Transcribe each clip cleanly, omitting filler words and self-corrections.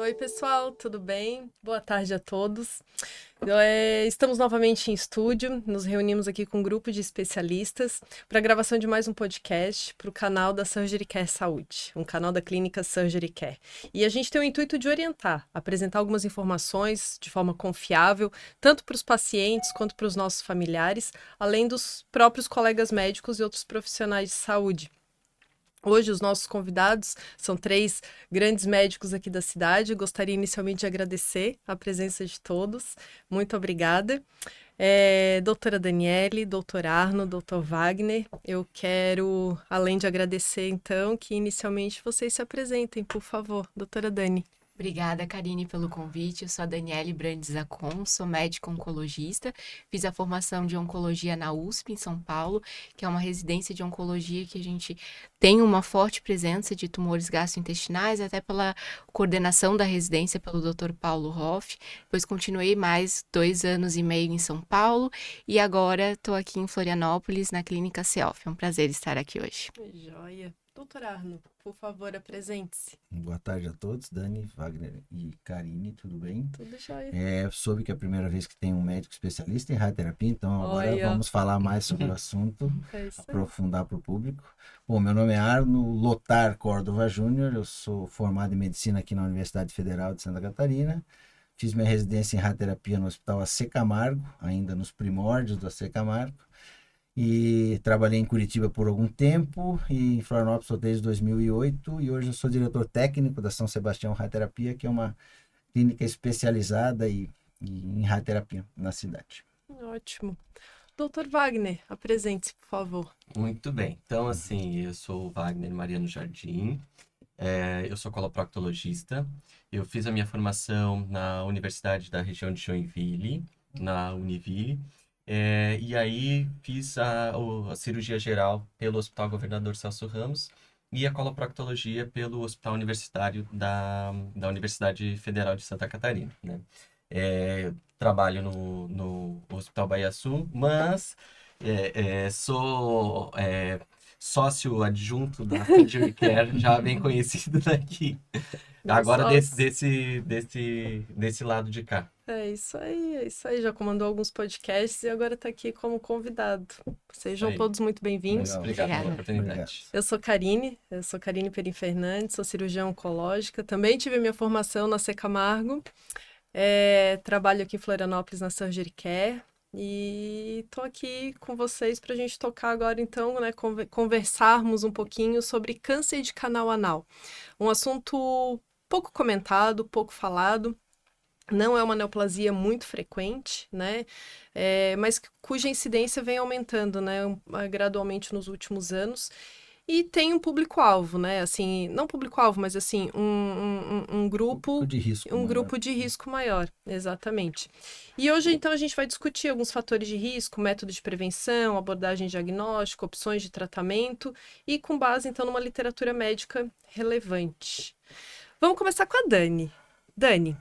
Oi, pessoal, tudo bem? Boa tarde a todos. Estamos novamente em estúdio, nos reunimos aqui com um grupo de especialistas para a gravação de mais um podcast para o canal da Surgery Care Saúde, um canal da clínica Surgery Care. E a gente tem o intuito de orientar, apresentar algumas informações de forma confiável, tanto para os pacientes quanto para os nossos familiares, além dos próprios colegas médicos e outros profissionais de saúde. Hoje, os nossos convidados são 3 grandes médicos aqui da cidade. Gostaria inicialmente de agradecer a presença de todos. Muito obrigada. Doutora Daniele, doutor Arno, doutor Wagner, eu quero, além de agradecer, então, que inicialmente vocês se apresentem, por favor. Doutora Dani. Obrigada, Karine, pelo convite. Eu sou a Daniele Brandes Zacon, sou médica oncologista. Fiz a formação de oncologia na USP, em São Paulo, que é uma residência de oncologia que a gente tem uma forte presença de tumores gastrointestinais, até pela coordenação da residência pelo Dr. Paulo Hoff. Depois continuei mais 2 anos e meio em São Paulo e agora estou aqui em Florianópolis, na Clínica CEOF. É um prazer estar aqui hoje. Joia. Doutor Arno, por favor, apresente-se. Boa tarde a todos, Dani, Wagner e Karine, tudo bem? Tudo jóia. Soube que é a primeira vez que tem um médico especialista em radioterapia, então agora vamos falar mais sobre o assunto, aprofundar para o público. Bom, meu nome é Arno Lotar Córdova Júnior, eu sou formado em medicina aqui na Universidade Federal de Santa Catarina, fiz minha residência em radioterapia no Hospital AC Camargo, ainda nos primórdios do AC Camargo, e trabalhei em Curitiba por algum tempo e em Florianópolis sou desde 2008 e hoje eu sou diretor técnico da São Sebastião Radioterapia, que é uma clínica especializada em radioterapia na cidade. Ótimo. Doutor Wagner, apresente-se, por favor. Muito bem. Então, assim, eu sou o Wagner Mariano Jardim, eu sou coloproctologista, eu fiz a minha formação na Universidade da região de Joinville, na Univille, e aí fiz a cirurgia geral pelo Hospital Governador Celso Ramos e a coloproctologia pelo Hospital Universitário da Universidade Federal de Santa Catarina, né? Trabalho no Hospital Baiaçu, mas sou sócio adjunto da Surgery Care, já bem conhecido daqui. Agora desse lado de cá. É isso aí. Já comandou alguns podcasts e agora está aqui como convidado. Sejam todos muito bem-vindos. Obrigado pela oportunidade. Eu sou Karine Perim Fernandes, sou cirurgiã oncológica. Também tive a minha formação na C Camargo. Trabalho aqui em Florianópolis na Surgery Care. E tô aqui com vocês para a gente tocar agora, então, né, conversarmos um pouquinho sobre câncer de canal anal. Um assunto pouco comentado, pouco falado. Não é uma neoplasia muito frequente, né? Mas cuja incidência vem aumentando, né, gradualmente nos últimos anos. E tem um público-alvo, né? Assim, não público-alvo, mas assim, um grupo de risco maior. Grupo de risco maior, exatamente. E hoje, então, a gente vai discutir alguns fatores de risco, método de prevenção, abordagem diagnóstica, opções de tratamento e com base, então, numa literatura médica relevante. Vamos começar com a Dani. Dani,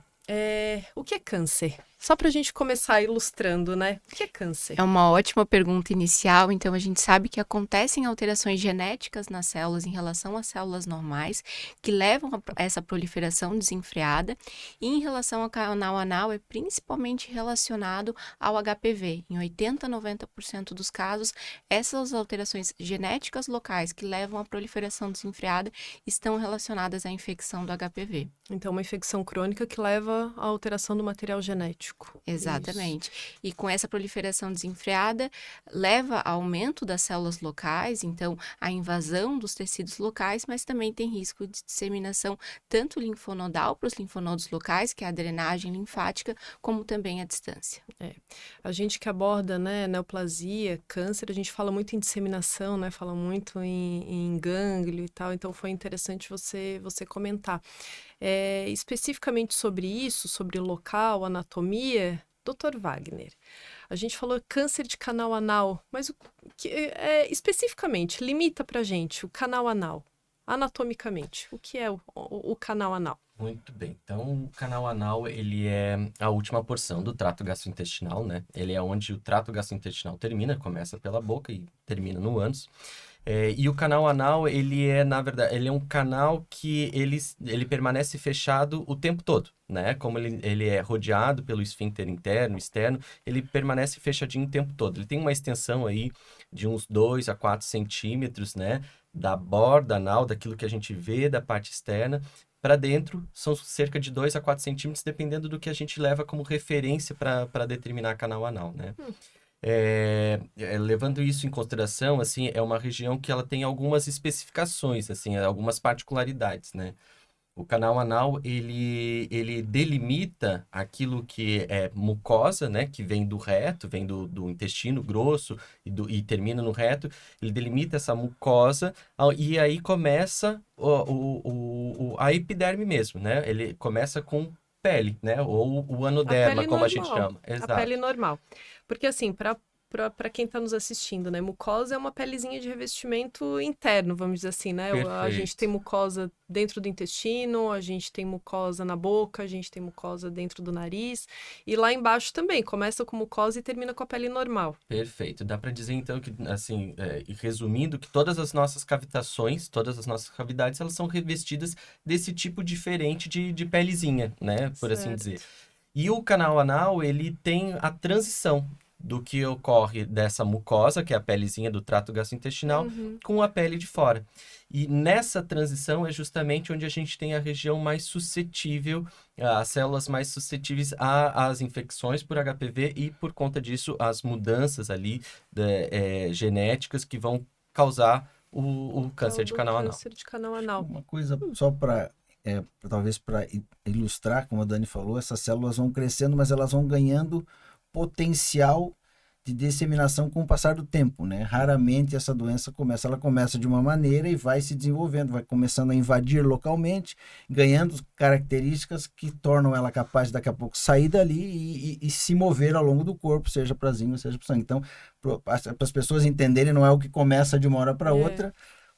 o que é câncer? Só para a gente começar ilustrando, né? O que é câncer? É uma ótima pergunta inicial. Então, a gente sabe que acontecem alterações genéticas nas células em relação às células normais, que levam a essa proliferação desenfreada. E em relação ao canal anal, é principalmente relacionado ao HPV. Em 80% a 90% dos casos, essas alterações genéticas locais que levam à proliferação desenfreada estão relacionadas à infecção do HPV. Então, uma infecção crônica que leva à alteração do material genético. Exatamente. Isso. E com essa proliferação desenfreada, leva ao aumento das células locais, então a invasão dos tecidos locais, mas também tem risco de disseminação tanto linfonodal para os linfonodos locais, que é a drenagem linfática, como também a distância. A gente que aborda, né, neoplasia, câncer, a gente fala muito em disseminação, né, fala muito em gânglio e tal, então foi interessante você comentar. Especificamente sobre isso, sobre local, anatomia, Dr. Wagner, a gente falou câncer de canal anal, mas especificamente, limita pra gente o canal anal, anatomicamente, o que é o canal anal? Muito bem. Então, o canal anal, ele é a última porção do trato gastrointestinal, né? Ele é onde o trato gastrointestinal termina, começa pela boca e termina no ânus. E o canal anal, ele é, na verdade, ele é um canal que ele permanece fechado o tempo todo, né? Como ele é rodeado pelo esfíncter interno, externo, ele permanece fechadinho o tempo todo. Ele tem uma extensão aí de uns 2 a 4 centímetros, né? Da borda anal, daquilo que a gente vê da parte externa, para dentro são cerca de 2 a 4 centímetros, dependendo do que a gente leva como referência para determinar canal anal, né? Levando isso em consideração, assim, é uma região que ela tem algumas especificações, assim, algumas particularidades, né? O canal anal, ele delimita aquilo que é mucosa, né? Que vem do reto, vem do intestino grosso e termina no reto. Ele delimita essa mucosa e aí começa a epiderme mesmo, né? Ele começa com pele, né? Ou o A anoderma, pele como a gente normal. chama. A Exato. pele normal. Porque assim, para quem está nos assistindo, né? Mucosa é uma pelezinha de revestimento interno, vamos dizer assim, né? A gente tem Perfeito. mucosa dentro do intestino, a gente tem mucosa na boca, a gente tem mucosa dentro do nariz. E lá embaixo também, começa com mucosa e termina com a pele normal. Perfeito. Dá para dizer, então, que, assim, e resumindo, que todas as nossas cavitações, todas as nossas cavidades, elas são revestidas desse tipo diferente de pelezinha, né? Por assim dizer. Certo. E o canal anal, ele tem a transição do que ocorre dessa mucosa, que é a pelezinha do trato gastrointestinal, Uhum. com a pele de fora. E nessa transição é justamente onde a gente tem a região mais suscetível, as células mais suscetíveis às infecções por HPV e, por conta disso, as mudanças ali genéticas que vão causar o câncer de Do canal anal. câncer de canal anal. Uma coisa só talvez para ilustrar, como a Dani falou, essas células vão crescendo, mas elas vão ganhando potencial de disseminação com o passar do tempo, né? Raramente essa doença ela começa de uma maneira e vai se desenvolvendo, vai começando a invadir localmente, ganhando características que tornam ela capaz de daqui a pouco sair dali e se mover ao longo do corpo, seja para zinco, seja para sangue. Então, para as pessoas entenderem, não é o que começa de uma hora para outra.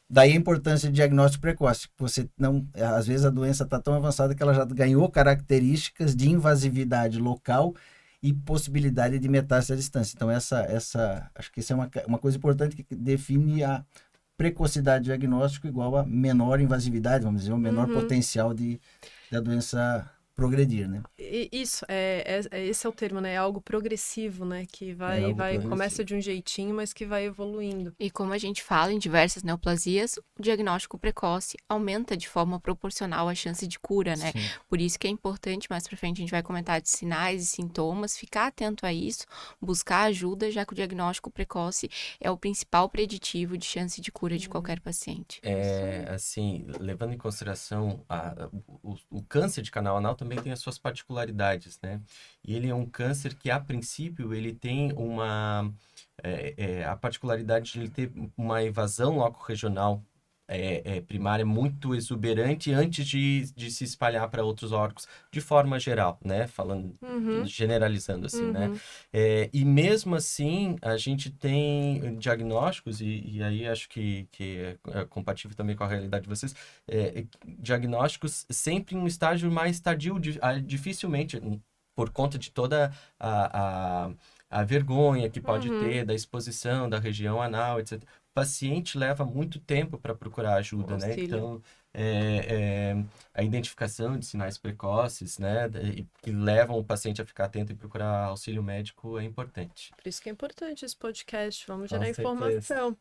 Daí a importância de diagnóstico precoce. Você não, às vezes a doença está tão avançada que ela já ganhou características de invasividade local e possibilidade de metástase à distância. Então acho que isso é uma coisa importante que define a precocidade diagnóstico igual a menor invasividade, vamos dizer, o menor potencial da doença progredir, né? Isso, esse é o termo, né? É algo progressivo, né? Que começa de um jeitinho, mas que vai evoluindo. E como a gente fala em diversas neoplasias, o diagnóstico precoce aumenta de forma proporcional a chance de cura, né? Sim. Por isso que é importante, mais pra frente a gente vai comentar de sinais e sintomas, ficar atento a isso, buscar ajuda, já que o diagnóstico precoce é o principal preditivo de chance de cura de qualquer paciente. Assim, levando em consideração o câncer de canal anal também tem as suas particularidades, né? E ele é um câncer que, a princípio, ele tem a particularidade de ele ter uma invasão loco-regional primária muito exuberante antes de se espalhar para outros órgãos, de forma geral, né? Falando, generalizando assim, né? E mesmo assim, a gente tem diagnósticos, e aí acho que é compatível também com a realidade de vocês, diagnósticos sempre em um estágio mais tardio, dificilmente, por conta de toda a vergonha que pode ter da exposição da região anal, etc. O paciente leva muito tempo para procurar ajuda, né? Então, a identificação de sinais precoces, né? Que levam o paciente a ficar atento e procurar auxílio médico é importante. Por isso que é importante esse podcast, vamos Com gerar certeza. informação.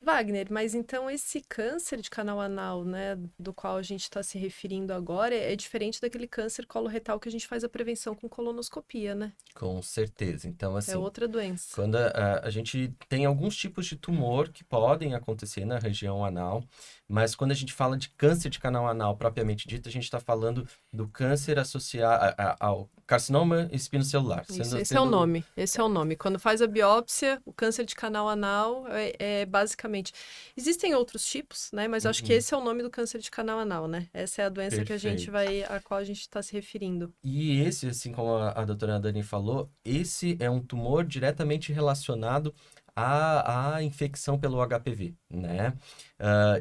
Wagner, mas então esse câncer de canal anal, né, do qual a gente está se referindo agora, é diferente daquele câncer coloretal que a gente faz a prevenção com colonoscopia, né? Com certeza. Então, assim, É outra doença. quando a gente tem alguns tipos de tumor que podem acontecer na região anal, mas quando a gente fala de câncer de canal anal propriamente dito, a gente está falando do câncer associado ao carcinoma espinocelular. Isso, esse é o nome. Esse é o nome. Quando faz a biópsia, o câncer de canal anal é basicamente... Existem outros tipos, né? Mas eu acho que esse é o nome do câncer de canal anal, né? Essa é a doença a qual a gente está se referindo. E esse, assim como a doutora Dani falou, esse é um tumor diretamente relacionado a infecção pelo HPV, né?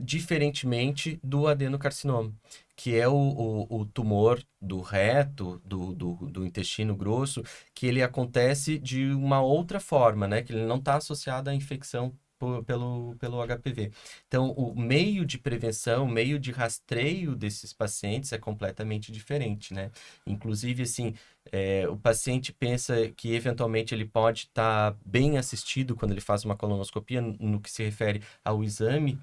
Diferentemente do adenocarcinoma, que é o tumor do reto, do intestino grosso, que ele acontece de uma outra forma, né? Que ele não está associado à infecção pelo HPV. Então, o meio de prevenção, o meio de rastreio desses pacientes é completamente diferente, né? Inclusive, assim, o paciente pensa que eventualmente ele pode estar bem assistido quando ele faz uma colonoscopia, no que se refere ao exame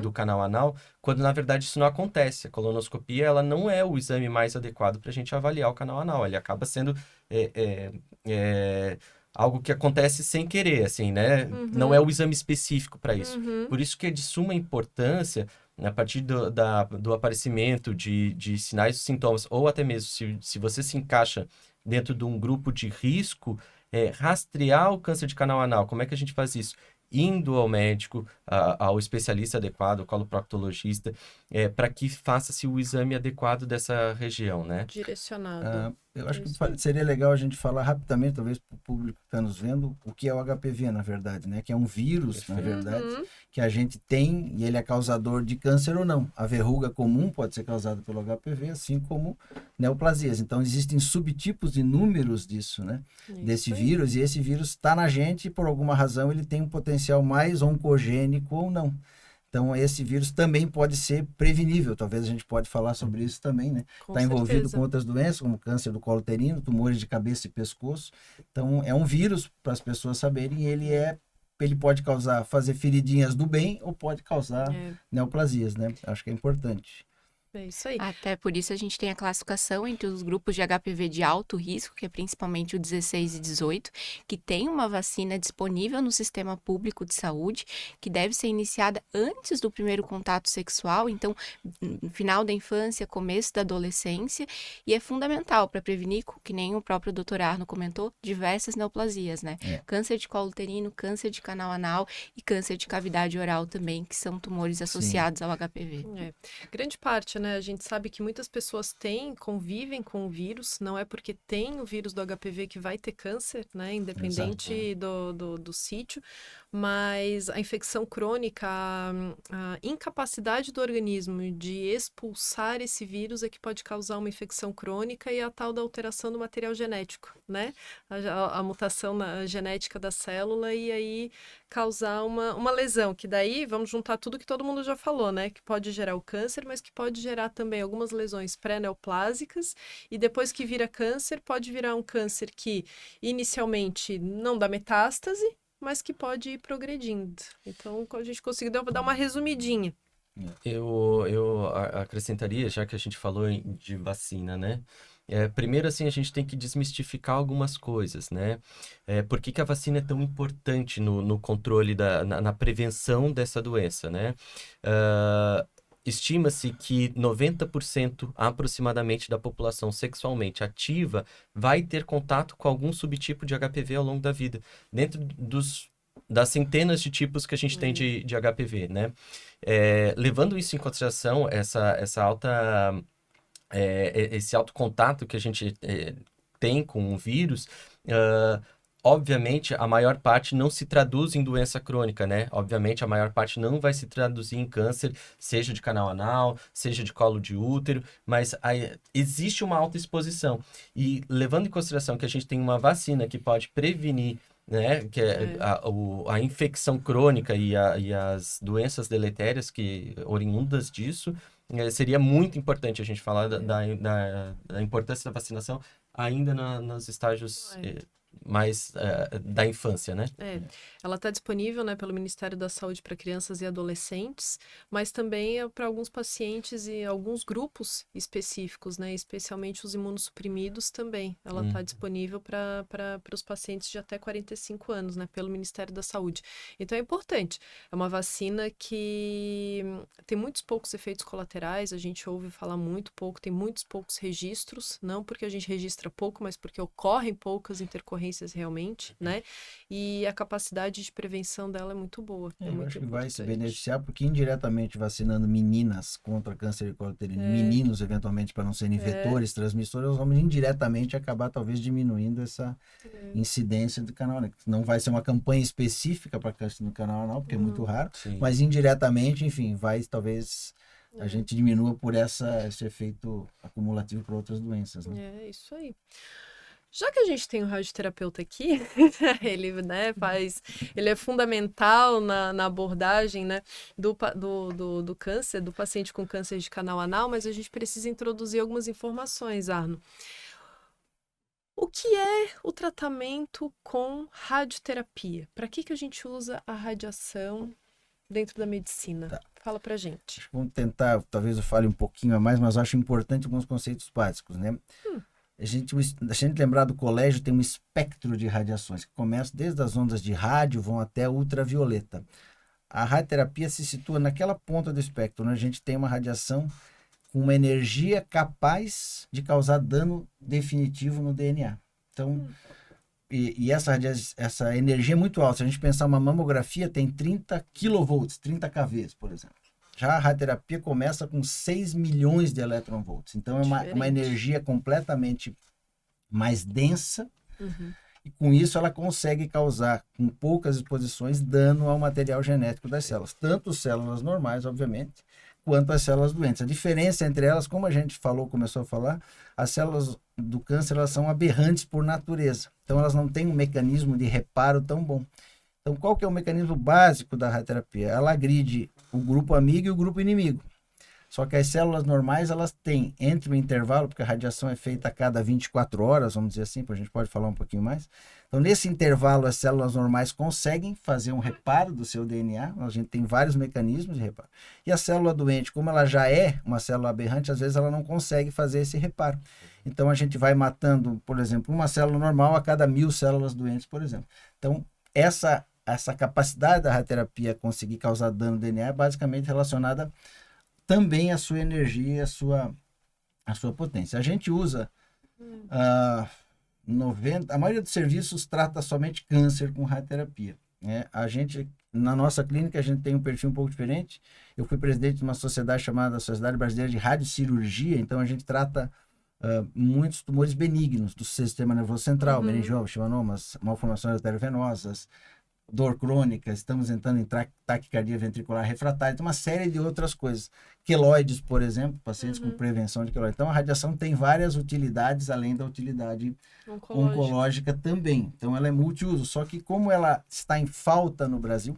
do canal anal, quando na verdade isso não acontece. A colonoscopia, ela não é o exame mais adequado para a gente avaliar o canal anal. Ele acaba sendo algo que acontece sem querer, assim, né? Não é o exame específico para isso. Por isso que é de suma importância, a partir do aparecimento de sinais e sintomas, ou até mesmo se você se encaixa dentro de um grupo de risco, rastrear o câncer de canal anal. Como é que a gente faz isso? Indo ao médico, ao especialista adequado, ao coloproctologista, para que faça-se o exame adequado dessa região, né? Direcionado. Eu acho que seria legal a gente falar rapidamente, talvez para o público que está nos vendo, o que é o HPV, na verdade, né? Que é um vírus, na verdade, que a gente tem e ele é causador de câncer ou não. A verruga comum pode ser causada pelo HPV, assim como neoplasias. Então, existem subtipos inúmeros disso, né? Desse vírus, e esse vírus está na gente e, por alguma razão, ele tem um potencial mais oncogênico ou não. Então, esse vírus também pode ser prevenível. Talvez a gente pode falar sobre isso também, né? Está envolvido com outras doenças, como câncer do colo uterino, tumores de cabeça e pescoço. Então, é um vírus, para as pessoas saberem, ele pode fazer feridinhas do bem ou pode causar neoplasias, né? Acho que é importante. É isso aí. Até por isso a gente tem a classificação entre os grupos de HPV de alto risco, que é principalmente o 16 e 18, que tem uma vacina disponível no sistema público de saúde, que deve ser iniciada antes do primeiro contato sexual, então no final da infância, começo da adolescência, e é fundamental para prevenir, que nem o próprio Dr. Arno comentou, diversas neoplasias, né? Câncer de colo uterino, câncer de canal anal e câncer de cavidade oral também, que são tumores associados ao HPV. Grande parte, né? A gente sabe que muitas pessoas convivem com o vírus, não é porque tem o vírus do HPV que vai ter câncer, né? Independente do sítio, mas a infecção crônica, a incapacidade do organismo de expulsar esse vírus é que pode causar uma infecção crônica e a tal da alteração do material genético, né? A mutação genética da célula e aí causar uma lesão, que daí vamos juntar tudo que todo mundo já falou, né? Que pode gerar o câncer, mas que pode gerar também algumas lesões pré-neoplásicas e depois que vira câncer, pode virar um câncer que inicialmente não dá metástase, mas que pode ir progredindo. Então, a gente conseguiu dar uma resumidinha. Eu acrescentaria, já que a gente falou de vacina, né? Primeiro, assim, a gente tem que desmistificar algumas coisas, né? Por que a vacina é tão importante no controle, na prevenção dessa doença, né? Estima-se que 90% aproximadamente da população sexualmente ativa vai ter contato com algum subtipo de HPV ao longo da vida, dentro das centenas de tipos que a gente tem de HPV, né? Levando isso em consideração, esse alto contato que a gente tem com o vírus, obviamente, a maior parte não se traduz em doença crônica, né? Obviamente, a maior parte não vai se traduzir em câncer, seja de canal anal, seja de colo de útero, mas existe uma alta exposição. E levando em consideração que a gente tem uma vacina que pode prevenir, né, que é a infecção crônica e as doenças deletérias que oriundas disso, seria muito importante a gente falar da importância da vacinação ainda nos estágios mais da infância, né? Ela está disponível, né, pelo Ministério da Saúde para crianças e adolescentes, mas também para alguns pacientes e alguns grupos específicos, né, especialmente os imunossuprimidos também. Ela está disponível para os pacientes de até 45 anos, né, pelo Ministério da Saúde. Então é importante. É uma vacina que tem muitos poucos efeitos colaterais, a gente ouve falar muito pouco, tem muitos poucos registros, não porque a gente registra pouco, mas porque ocorrem poucas intercorrências ocorrências realmente, né? E a capacidade de prevenção dela é muito boa. É Eu muito acho que vai se importante. beneficiar, porque indiretamente vacinando meninas contra câncer de colo uterino, meninos eventualmente para não serem vetores, transmissores, nós vamos indiretamente acabar talvez diminuindo essa incidência do canal anal. Não vai ser uma campanha específica para câncer no canal anal, porque é muito raro, Sim. mas indiretamente, enfim, vai talvez a gente diminua por esse efeito acumulativo para outras doenças, né? É isso aí. Já que a gente tem o radioterapeuta aqui, ele, né, ele é fundamental na abordagem, né, do câncer, do paciente com câncer de canal anal, mas a gente precisa introduzir algumas informações, Arno. O que é o tratamento com radioterapia? Para que a gente usa a radiação dentro da medicina? Tá. Fala pra gente. Vamos tentar, talvez eu fale um pouquinho a mais, mas eu acho importante alguns conceitos básicos, né? A gente lembrar do colégio, tem um espectro de radiações, que começa desde as ondas de rádio, vão até a ultravioleta. A radioterapia se situa naquela ponta do espectro, onde a gente tem uma radiação com uma energia capaz de causar dano definitivo no DNA. Então, e essa energia é muito alta. Se a gente pensar uma mamografia, tem 30 kV, 30 kV, por exemplo. Já a radioterapia começa com 6 milhões de eletronvolts. Então, é uma energia completamente mais densa. E com isso, ela consegue causar, com poucas exposições, dano ao material genético das células. Tanto células normais, obviamente, quanto as células doentes. A diferença entre elas, como a gente começou a falar, as células do câncer, elas são aberrantes por natureza. Então, elas não têm um mecanismo de reparo tão bom. Então, qual que é o mecanismo básico da radioterapia? Ela agride o grupo amigo e o grupo inimigo. Só que as células normais, elas têm, entre o intervalo, porque a radiação é feita a cada 24 horas, vamos dizer assim, a gente pode falar um pouquinho mais. Então, nesse intervalo, as células normais conseguem fazer um reparo do seu DNA. A gente tem vários mecanismos de reparo. E a célula doente, como ela já é uma célula aberrante, às vezes ela não consegue fazer esse reparo. Então, a gente vai matando, por exemplo, uma célula normal a cada 1000 células doentes, por exemplo. Então, essa capacidade da radioterapia conseguir causar dano no DNA é basicamente relacionada também à sua energia e à sua potência. A gente usa a maioria dos serviços trata somente câncer com radioterapia, né? Na nossa clínica, a gente tem um perfil um pouco diferente. Eu fui presidente de uma sociedade chamada Sociedade Brasileira de Radiocirurgia, então a gente trata muitos tumores benignos do sistema nervoso central, meningiomas, schwannomas, malformações arteriovenosas, dor crônica, estamos entrando em taquicardia ventricular refratária, tem uma série de outras coisas. Queloides, por exemplo, pacientes com prevenção de queloides. Então, a radiação tem várias utilidades, além da utilidade oncológica também. Então, ela é multiuso, só que como ela está em falta no Brasil,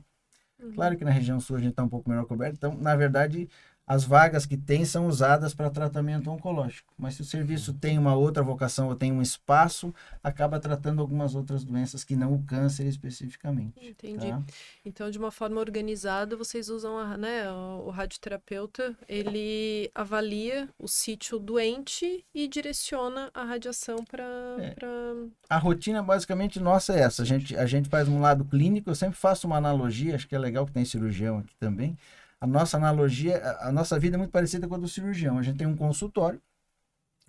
claro que na região sul a gente está um pouco melhor coberto, então, na verdade, as vagas que tem são usadas para tratamento oncológico. Mas se o serviço tem uma outra vocação ou tem um espaço, acaba tratando algumas outras doenças que não o câncer especificamente. Entendi. Tá? Então, de uma forma organizada, vocês usam o radioterapeuta, ele avalia o sítio doente e direciona a radiação para... A rotina basicamente nossa é essa. A gente faz um lado clínico, eu sempre faço uma analogia, acho que é legal que tem cirurgião aqui também. A nossa analogia, a nossa vida é muito parecida com a do cirurgião. A gente tem um consultório,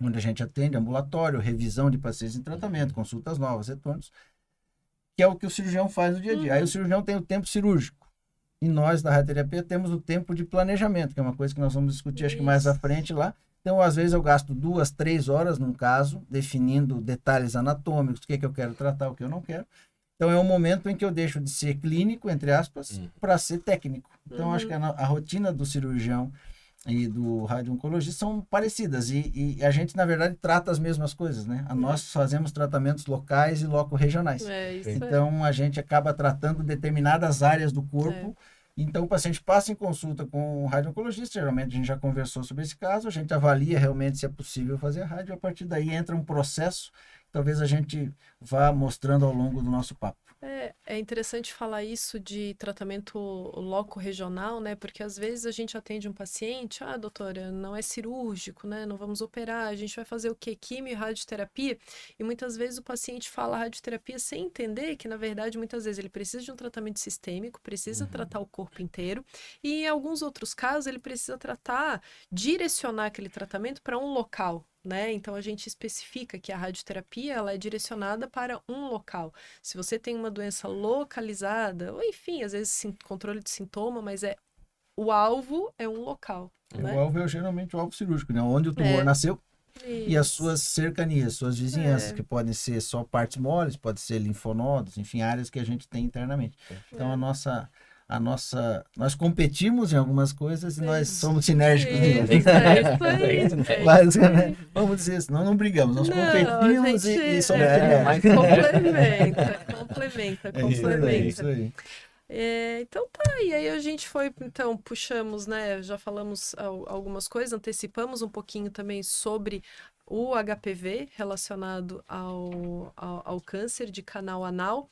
onde a gente atende ambulatório, revisão de pacientes em tratamento, consultas novas, retornos, que é o que o cirurgião faz no dia a dia. Aí o cirurgião tem o tempo cirúrgico. E nós, da radioterapia, temos o tempo de planejamento, que é uma coisa que nós vamos discutir, acho que mais à frente lá. Então, às vezes, eu gasto 2, 3 horas num caso, definindo detalhes anatômicos, o que eu quero tratar, o que eu não quero. Então, é um momento em que eu deixo de ser clínico, entre aspas, para ser técnico. Então, acho que a rotina do cirurgião e do radio-oncologista são parecidas. E a gente, na verdade, trata as mesmas coisas, né? Nós fazemos tratamentos locais e loco-regionais. Então, a gente acaba tratando determinadas áreas do corpo. Então, o paciente passa em consulta com o radio-oncologista. Geralmente, a gente já conversou sobre esse caso. A gente avalia realmente se é possível fazer a rádio. A partir daí, entra um processo. Talvez a gente vá mostrando ao longo do nosso papo. É interessante falar isso de tratamento loco-regional, né? Porque às vezes a gente atende um paciente, doutora, não é cirúrgico, né? Não vamos operar, a gente vai fazer o quê? Quimio e radioterapia. E muitas vezes o paciente fala radioterapia sem entender que, na verdade, muitas vezes ele precisa de um tratamento sistêmico, precisa tratar o corpo inteiro. E em alguns outros casos, ele precisa direcionar aquele tratamento para um local. né? Então a gente especifica que a radioterapia ela é direcionada para um local. Se você tem uma doença localizada, ou enfim, às vezes controle de sintoma, mas o alvo é um local. Né? O alvo é geralmente o alvo cirúrgico, né? Onde o tumor nasceu. Isso. E as suas cercanias, suas vizinhanças, que podem ser só partes moles, pode ser linfonodos, enfim, áreas que a gente tem internamente. Então nós competimos em algumas coisas e nós somos sinérgicos em outras. Mas, vamos dizer assim, nós não brigamos, nós competimos e somos sinérgicos. Complementa. É isso aí. Então tá, e aí a gente puxamos, né, já falamos algumas coisas, antecipamos um pouquinho também sobre o HPV relacionado ao câncer de canal anal,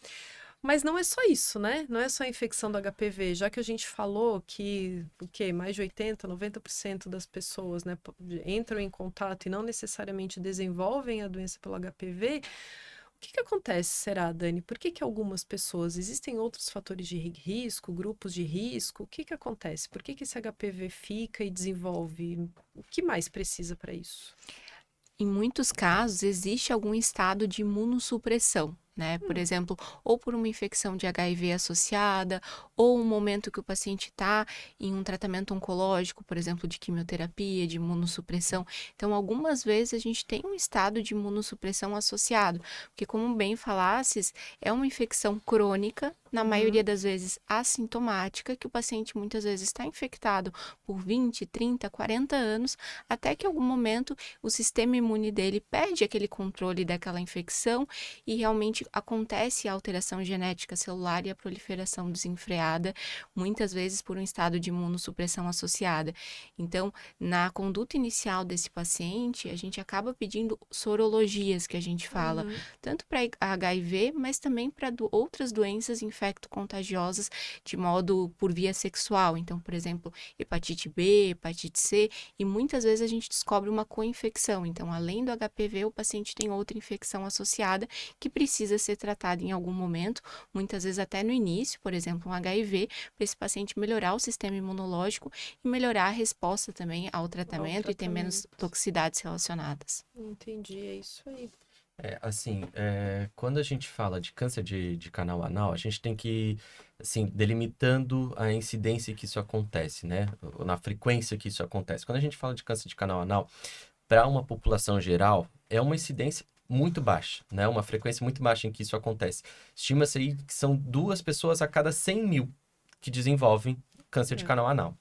mas não é só isso, né, não é só a infecção do HPV, já que a gente falou que, mais de 80%, 90% das pessoas, né, entram em contato e não necessariamente desenvolvem a doença pelo HPV. O que acontece, será, Dani? Por que algumas pessoas... Existem outros fatores de risco, grupos de risco? O que acontece? Por que esse HPV fica e desenvolve? O que mais precisa para isso? Em muitos casos, existe algum estado de imunossupressão, né? Por exemplo, ou por uma infecção de HIV associada, ou um momento que o paciente está em um tratamento oncológico, por exemplo, de quimioterapia, de imunossupressão. Então, algumas vezes a gente tem um estado de imunossupressão associado, porque como bem falasses, é uma infecção crônica, na maioria das vezes assintomática, que o paciente muitas vezes está infectado por 20, 30, 40 anos, até que em algum momento o sistema imune dele perde aquele controle daquela infecção e realmente acontece a alteração genética celular e a proliferação desenfreada, muitas vezes por um estado de imunossupressão associada. Então, na conduta inicial desse paciente, a gente acaba pedindo sorologias, que a gente fala, tanto para HIV, mas também para outras doenças infecto-contagiosas de modo por via sexual. Então, por exemplo, hepatite B, hepatite C, e muitas vezes a gente descobre uma co-infecção. Então, além do HPV, o paciente tem outra infecção associada que precisa ser tratada em algum momento, muitas vezes até no início, por exemplo, um HIV, para esse paciente melhorar o sistema imunológico e melhorar a resposta também ao tratamento e ter menos toxicidades relacionadas. Entendi, é isso aí. Quando a gente fala de câncer de canal anal, a gente tem que, assim, delimitando a incidência que isso acontece, né? Na frequência que isso acontece. Quando a gente fala de câncer de canal anal, para uma população geral, é uma incidência muito baixa, né? Uma frequência muito baixa em que isso acontece. Estima-se aí que são 2 pessoas a cada 100 mil que desenvolvem câncer de canal anal.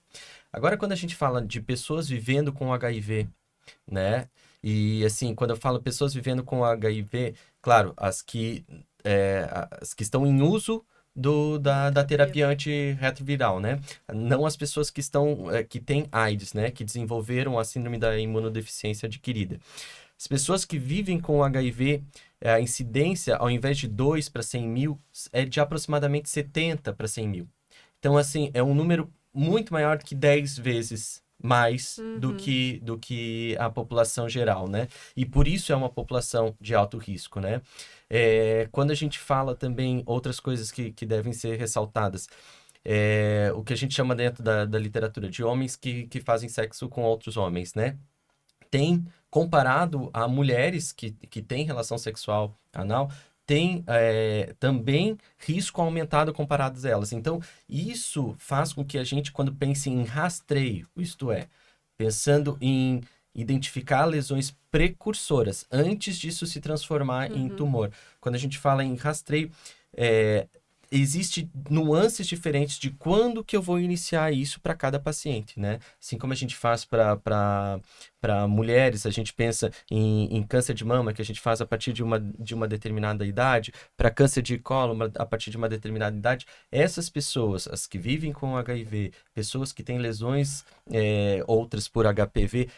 Agora, quando a gente fala de pessoas vivendo com HIV, né? E, assim, quando eu falo pessoas vivendo com HIV, claro, as que estão em uso da terapia antirretroviral, né? Não as pessoas que têm AIDS, né? Que desenvolveram a síndrome da imunodeficiência adquirida. As pessoas que vivem com HIV, a incidência, ao invés de 2 para 100 mil, é de aproximadamente 70 para 100 mil. Então, assim, é um número muito maior do que 10 vezes mais do que a população geral, né? E por isso é uma população de alto risco, né? Quando a gente fala também outras coisas que devem ser ressaltadas, o que a gente chama dentro da literatura de homens que fazem sexo com outros homens, né? Tem, comparado a mulheres que têm relação sexual anal, tem também risco aumentado comparado a elas. Então, isso faz com que a gente, quando pense em rastreio, isto é, pensando em identificar lesões precursoras, antes disso se transformar em tumor. Quando a gente fala em rastreio, existem nuances diferentes de quando que eu vou iniciar isso para cada paciente, né? Assim como a gente faz para mulheres, a gente pensa em câncer de mama, que a gente faz a partir de uma determinada idade, para câncer de colo, a partir de uma determinada idade. Essas pessoas, as que vivem com HIV, pessoas que têm lesões outras por HPV,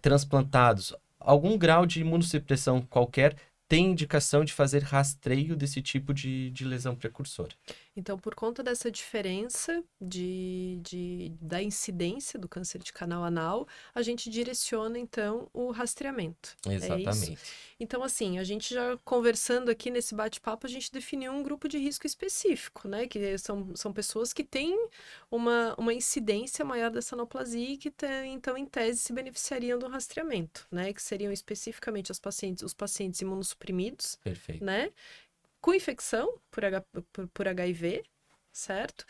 transplantados, algum grau de imunossupressão qualquer, tem indicação de fazer rastreio desse tipo de lesão precursora. Então, por conta dessa diferença da incidência do câncer de canal anal, a gente direciona, então, o rastreamento. Exatamente. É isso? Então, assim, a gente já conversando aqui nesse bate-papo, a gente definiu um grupo de risco específico, né? Que são pessoas que têm uma incidência maior dessa neoplasia e que, então, em tese, se beneficiariam do rastreamento, né? Que seriam especificamente os pacientes imunossuprimidos, Perfeito. né? Com infecção por HIV, certo?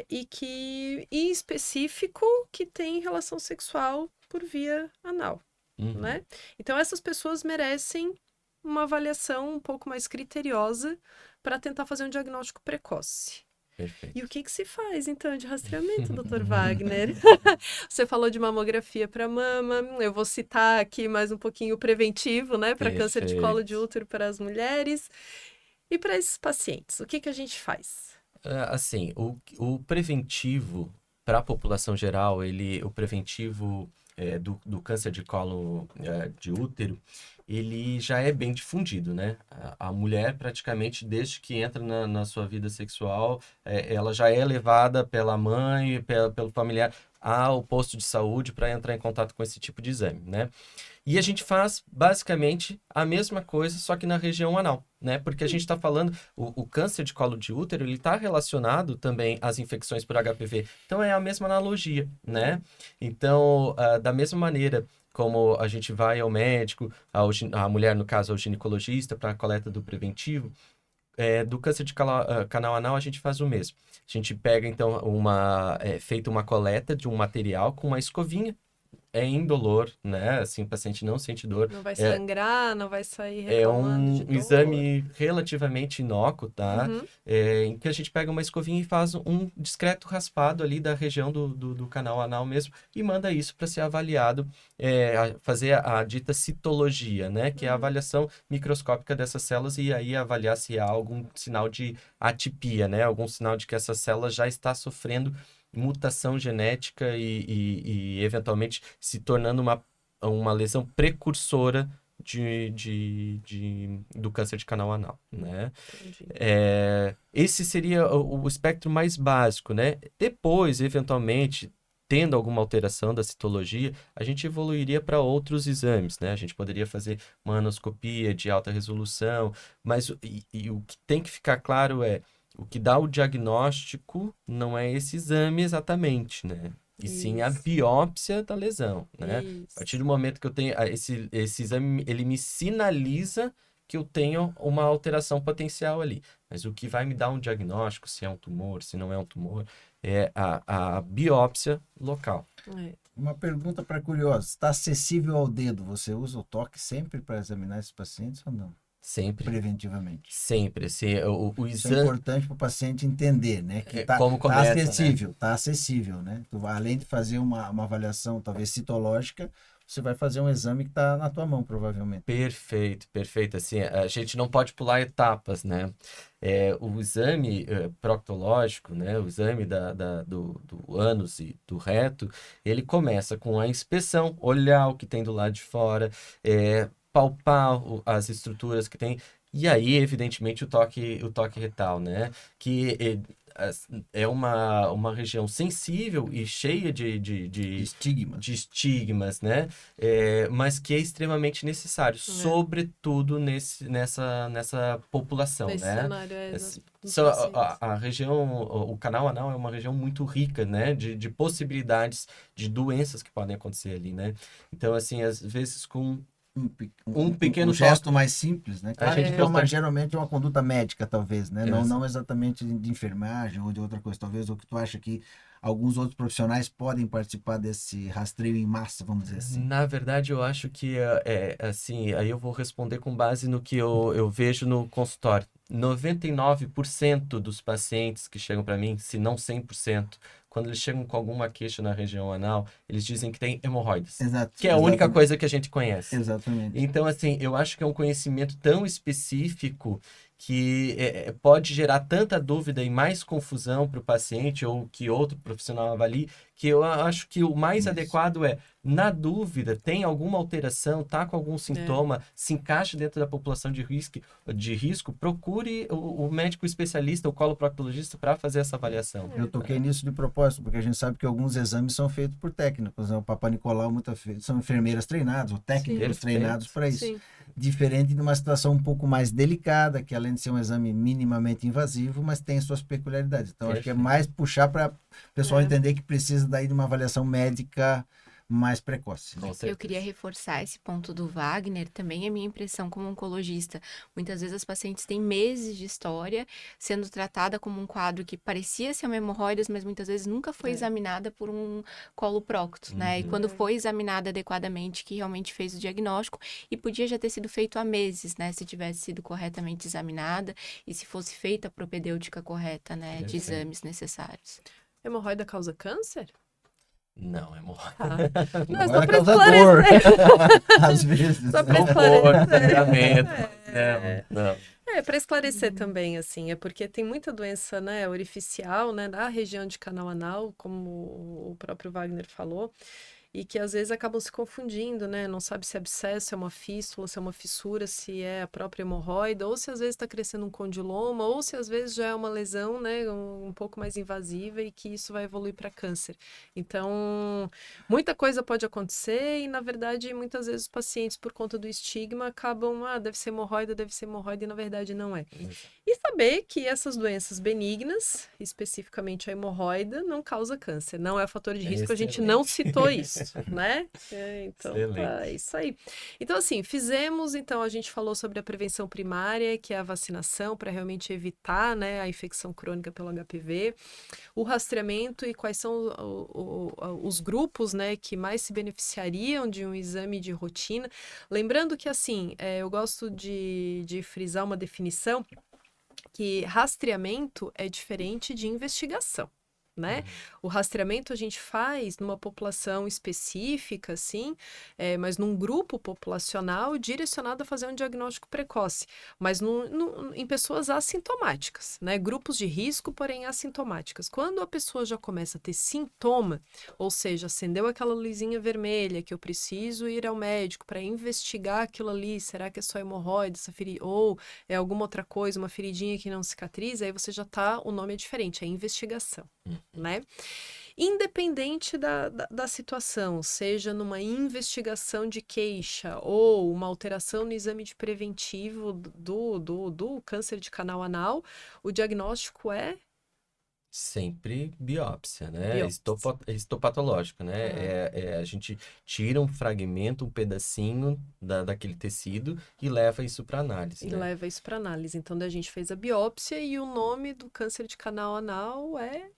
E que, em específico, que tem relação sexual por via anal, né? Então, essas pessoas merecem uma avaliação um pouco mais criteriosa para tentar fazer um diagnóstico precoce. Perfeito. E o que se faz, então, de rastreamento, Dr. Wagner? Você falou de mamografia para mama, eu vou citar aqui mais um pouquinho o preventivo, né, para câncer de colo de útero para as mulheres. E para esses pacientes, o que a gente faz? Assim, o preventivo para a população geral, o preventivo do câncer de colo de útero, ele já é bem difundido, né? A mulher, praticamente, desde que entra na sua vida sexual, ela já é levada pela mãe, pelo familiar, ao posto de saúde para entrar em contato com esse tipo de exame, né? E a gente faz, basicamente, a mesma coisa, só que na região anal, né? Porque a gente está falando, o câncer de colo de útero, ele está relacionado também às infecções por HPV. Então, é a mesma analogia, né? Então, da mesma maneira como a gente vai ao médico, a mulher, no caso, ao ginecologista, para a coleta do preventivo, do câncer de canal anal, a gente faz o mesmo. A gente pega, então, feita uma coleta de um material com uma escovinha, indolor, né? Assim, o paciente não sente dor. Não vai sangrar, não vai sair É reclamando de um dor. exame relativamente inócuo, tá? Uhum. Em que a gente pega uma escovinha e faz um discreto raspado ali da região do canal anal mesmo e manda isso para ser avaliado, fazer a dita citologia, né? Que é a avaliação microscópica dessas células e aí avaliar se há algum sinal de atipia, né? Algum sinal de que essa célula já está sofrendo mutação genética e eventualmente se tornando uma lesão precursora do câncer de canal anal, né? Esse seria o espectro mais básico, né? Depois, eventualmente, tendo alguma alteração da citologia, a gente evoluiria para outros exames, né? A gente poderia fazer uma anoscopia de alta resolução, mas o que tem que ficar claro o que dá o diagnóstico não é esse exame exatamente, né? E sim a biópsia da lesão, né? Isso. A partir do momento que eu tenho esse exame, ele me sinaliza que eu tenho uma alteração potencial ali. Mas o que vai me dar um diagnóstico, se é um tumor, se não é um tumor, é a biópsia local. Uma pergunta para curiosos. Está acessível ao dedo? Você usa o toque sempre para examinar esses pacientes ou não? Sempre. Preventivamente. Sempre. O Isso exame... é importante para o paciente entender, né? Que como começa, acessível, né? Tá acessível, né? Além de fazer uma avaliação, talvez citológica, você vai fazer um exame que está na tua mão, provavelmente. Perfeito, perfeito. Assim, a gente não pode pular etapas, né? O exame proctológico, né? O exame do ânus e do reto, ele começa com a inspeção, olhar o que tem do lado de fora, palpar as estruturas que tem, e aí, evidentemente, o toque retal, né? Que é uma região sensível e cheia de estigmas, né? Mas que é extremamente necessário, sobretudo nessa população, nesse né? cenário, A região, o canal anal é uma região muito rica, né? De possibilidades de doenças que podem acontecer ali, né? Então, assim, às vezes com um pequeno gesto mais simples, né? Claro, geralmente é uma conduta médica, talvez, né? Não exatamente de enfermagem ou de outra coisa, talvez, ou que tu acha que alguns outros profissionais podem participar desse rastreio em massa, vamos dizer assim. Na verdade, eu acho que assim, aí eu vou responder com base no que eu vejo no consultório. 99% dos pacientes que chegam para mim, se não 100%, quando eles chegam com alguma queixa na região anal, eles dizem que tem hemorroides. Exato. Que é a única coisa que a gente conhece. Exatamente. Então, assim, eu acho que é um conhecimento tão específico que pode gerar tanta dúvida e mais confusão para o paciente ou que outro profissional avalie, que eu acho que o mais adequado é, na dúvida, tem alguma alteração, tá com algum sintoma, se encaixa dentro da população de risco, procure o médico especialista, o coloproctologista, para fazer essa avaliação. Eu toquei nisso de propósito, porque a gente sabe que alguns exames são feitos por técnicos, né? O Papa Nicolau muitas vezes são enfermeiras treinadas, ou técnicos treinados para isso. Sim. Diferente de uma situação um pouco mais delicada, que além de ser um exame minimamente invasivo, mas tem suas peculiaridades. Então, acho que é mais puxar para o pessoal entender que precisa daí de uma avaliação médica mais precoce. Eu queria reforçar esse ponto do Wagner, também a minha impressão como oncologista. Muitas vezes as pacientes têm meses de história sendo tratada como um quadro que parecia ser uma hemorroidas, mas muitas vezes nunca foi examinada por um coloprocto, né? E quando foi examinada adequadamente, que realmente fez o diagnóstico, e podia já ter sido feito há meses, né? Se tivesse sido corretamente examinada e se fosse feita a propedêutica correta, né? De exames necessários. Hemorroida causa câncer? Não, hemorroida. Não, Não só é para causador. esclarecer. Às vezes. Só pra Não não. Para esclarecer também, assim, é porque tem muita doença, né, orificial, né, da região de canal anal, como o próprio Wagner falou, e que às vezes acabam se confundindo, né, não sabe se é abscesso, se é uma fístula, se é uma fissura, se é a própria hemorroida, ou se às vezes está crescendo um condiloma, ou se às vezes já é uma lesão, né, um pouco mais invasiva e que isso vai evoluir para câncer. Então, muita coisa pode acontecer e, na verdade, muitas vezes os pacientes, por conta do estigma, acabam, deve ser hemorroida, e na verdade não é. E saber que essas doenças benignas, especificamente a hemorroida, não causa câncer, não é fator de risco, a gente não citou isso. Né? Então, tá, é isso aí. Então, assim, a gente falou sobre a prevenção primária, que é a vacinação, para realmente evitar, né, a infecção crônica pelo HPV, o rastreamento e quais são os grupos, né, que mais se beneficiariam de um exame de rotina. Lembrando que, assim, eu gosto de frisar uma definição que rastreamento é diferente de investigação. Né? O rastreamento a gente faz numa população específica, assim, mas num grupo populacional direcionado a fazer um diagnóstico precoce, mas em pessoas assintomáticas, né? Grupos de risco, porém assintomáticas. Quando a pessoa já começa a ter sintoma, ou seja, acendeu aquela luzinha vermelha que eu preciso ir ao médico para investigar aquilo ali, será que é só hemorroide, ou é alguma outra coisa, uma feridinha que não cicatriza, aí você já tá, o nome é diferente, é investigação. Né? Independente da situação, seja numa investigação de queixa ou uma alteração no exame de preventivo do câncer de canal anal, o diagnóstico é sempre biópsia, né? Histopatológico, né? A gente tira um fragmento, um pedacinho daquele tecido e leva isso para análise. Leva isso para análise. Então, a gente fez a biópsia e o nome do câncer de canal anal é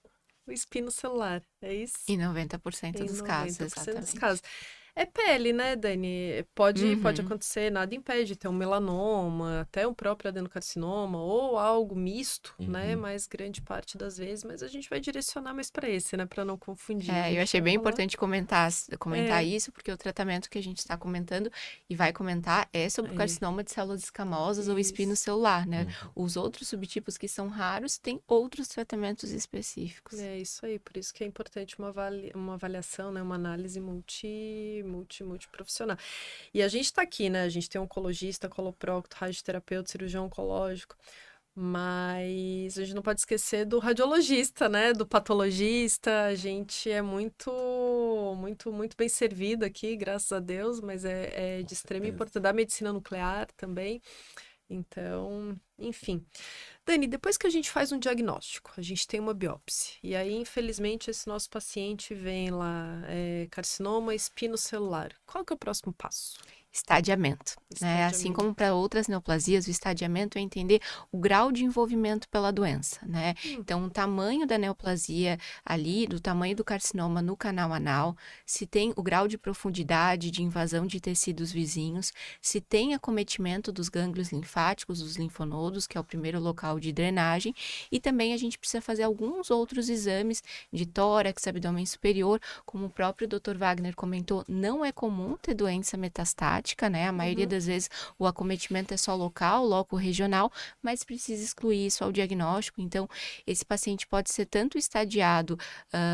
o espino celular, é isso? Em 90% dos casos, exatamente. Dos casos. É pele, né, Dani? Pode acontecer, nada impede, ter um melanoma, até um próprio adenocarcinoma, ou algo misto, né? Mas grande parte das vezes, mas a gente vai direcionar mais para esse, né? Para não confundir. Eu achei bem importante comentar isso, porque o tratamento que a gente está comentando e vai comentar é sobre o carcinoma de células escamosas ou espino celular, né? Os outros subtipos que são raros têm outros tratamentos específicos. É isso aí, por isso que é importante uma avaliação, né? Uma análise multiprofissional. E a gente tá aqui, né? A gente tem um oncologista, coloprocto, radioterapeuta, cirurgião oncológico, mas a gente não pode esquecer do radiologista, né? Do patologista. A gente é muito bem servido aqui, graças a Deus, mas é de extrema importância, da medicina nuclear também. Então, enfim. Dani, depois que a gente faz um diagnóstico, a gente tem uma biópsia, e aí, infelizmente, esse nosso paciente vem lá, carcinoma espinocelular. Qual que é o próximo passo? Estadiamento, né? Assim como para outras neoplasias, o estadiamento é entender o grau de envolvimento pela doença, né? Então, o tamanho da neoplasia ali, do tamanho do carcinoma no canal anal, se tem o grau de profundidade, de invasão de tecidos vizinhos, se tem acometimento dos gânglios linfáticos, dos linfonodos, que é o primeiro local de drenagem, e também a gente precisa fazer alguns outros exames de tórax, abdômen superior, como o próprio Dr. Wagner comentou, não é comum ter doença metastática, sintomática, né? A maioria das vezes o acometimento é só local, loco-regional, mas precisa excluir isso ao diagnóstico. Então, esse paciente pode ser tanto estadiado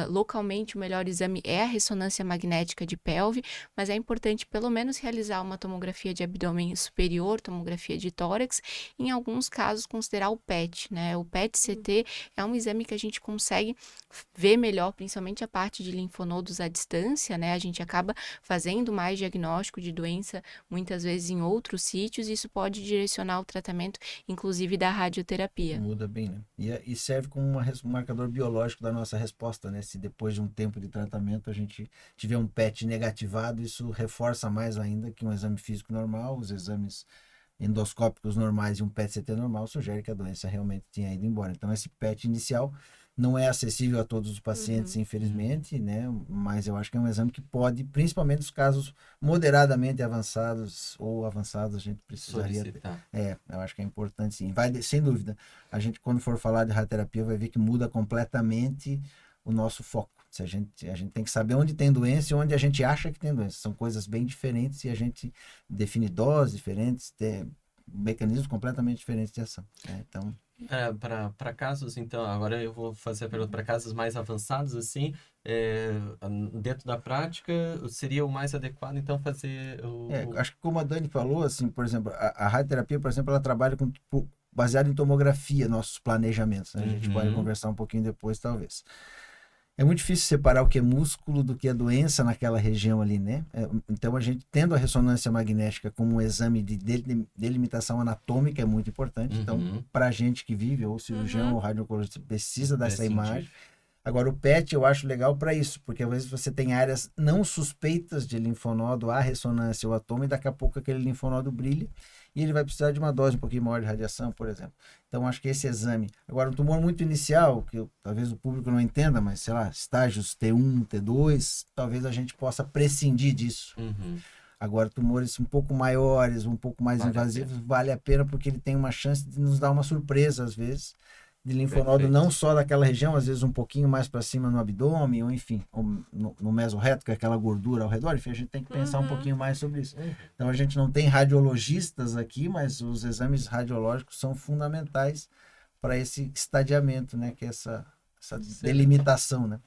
localmente, o melhor exame é a ressonância magnética de pelve, mas é importante pelo menos realizar uma tomografia de abdômen superior, tomografia de tórax, em alguns casos considerar o PET, né? O PET-CT é um exame que a gente consegue ver melhor, principalmente a parte de linfonodos à distância, né? A gente acaba fazendo mais diagnóstico de doença, muitas vezes em outros sítios, e isso pode direcionar o tratamento, inclusive da radioterapia. Muda bem, né? E serve como um marcador biológico da nossa resposta, né? Se depois de um tempo de tratamento a gente tiver um PET negativado, isso reforça mais ainda que um exame físico normal, os exames endoscópicos normais e um PET-CT normal sugere que a doença realmente tinha ido embora. Então, esse PET inicial não é acessível a todos os pacientes, infelizmente, né? Mas eu acho que é um exame que pode, principalmente nos casos moderadamente avançados ou avançados, a gente precisaria... eu acho que é importante, sim. Sem dúvida, a gente, quando for falar de radioterapia, vai ver que muda completamente o nosso foco. A gente tem que saber onde tem doença e onde a gente acha que tem doença. São coisas bem diferentes e a gente define doses diferentes, tem mecanismos completamente diferentes de ação. Então... para casos, então, agora eu vou fazer a pergunta para casos mais avançados, assim, dentro da prática, seria o mais adequado, então, fazer acho que como a Dani falou, assim, por exemplo, a radioterapia, por exemplo, ela trabalha baseado em tomografia, nossos planejamentos, né? A gente pode conversar um pouquinho depois, talvez. É muito difícil separar o que é músculo do que é doença naquela região ali, né? Então, a gente tendo a ressonância magnética como um exame de delimitação anatômica é muito importante. Então, para a gente que vive, ou cirurgião, ou radiooncologista, precisa dessa imagem. Agora, o PET eu acho legal para isso, porque às vezes você tem áreas não suspeitas de linfonodo, a ressonância ou a toma, e daqui a pouco aquele linfonodo brilha e ele vai precisar de uma dose um pouquinho maior de radiação, por exemplo. Então, acho que esse exame... Agora, um tumor muito inicial, que talvez o público não entenda, mas, sei lá, estágios T1, T2, talvez a gente possa prescindir disso. Agora, tumores um pouco maiores, um pouco mais invasivos, vale a pena, porque ele tem uma chance de nos dar uma surpresa, às vezes, de linfonodo não só daquela região, às vezes um pouquinho mais para cima no abdômen, ou enfim, ou no mesorreto, que é aquela gordura ao redor. Enfim, a gente tem que pensar um pouquinho mais sobre isso. Então, a gente não tem radiologistas aqui, mas os exames radiológicos são fundamentais para esse estadiamento, né? Que é essa delimitação, né?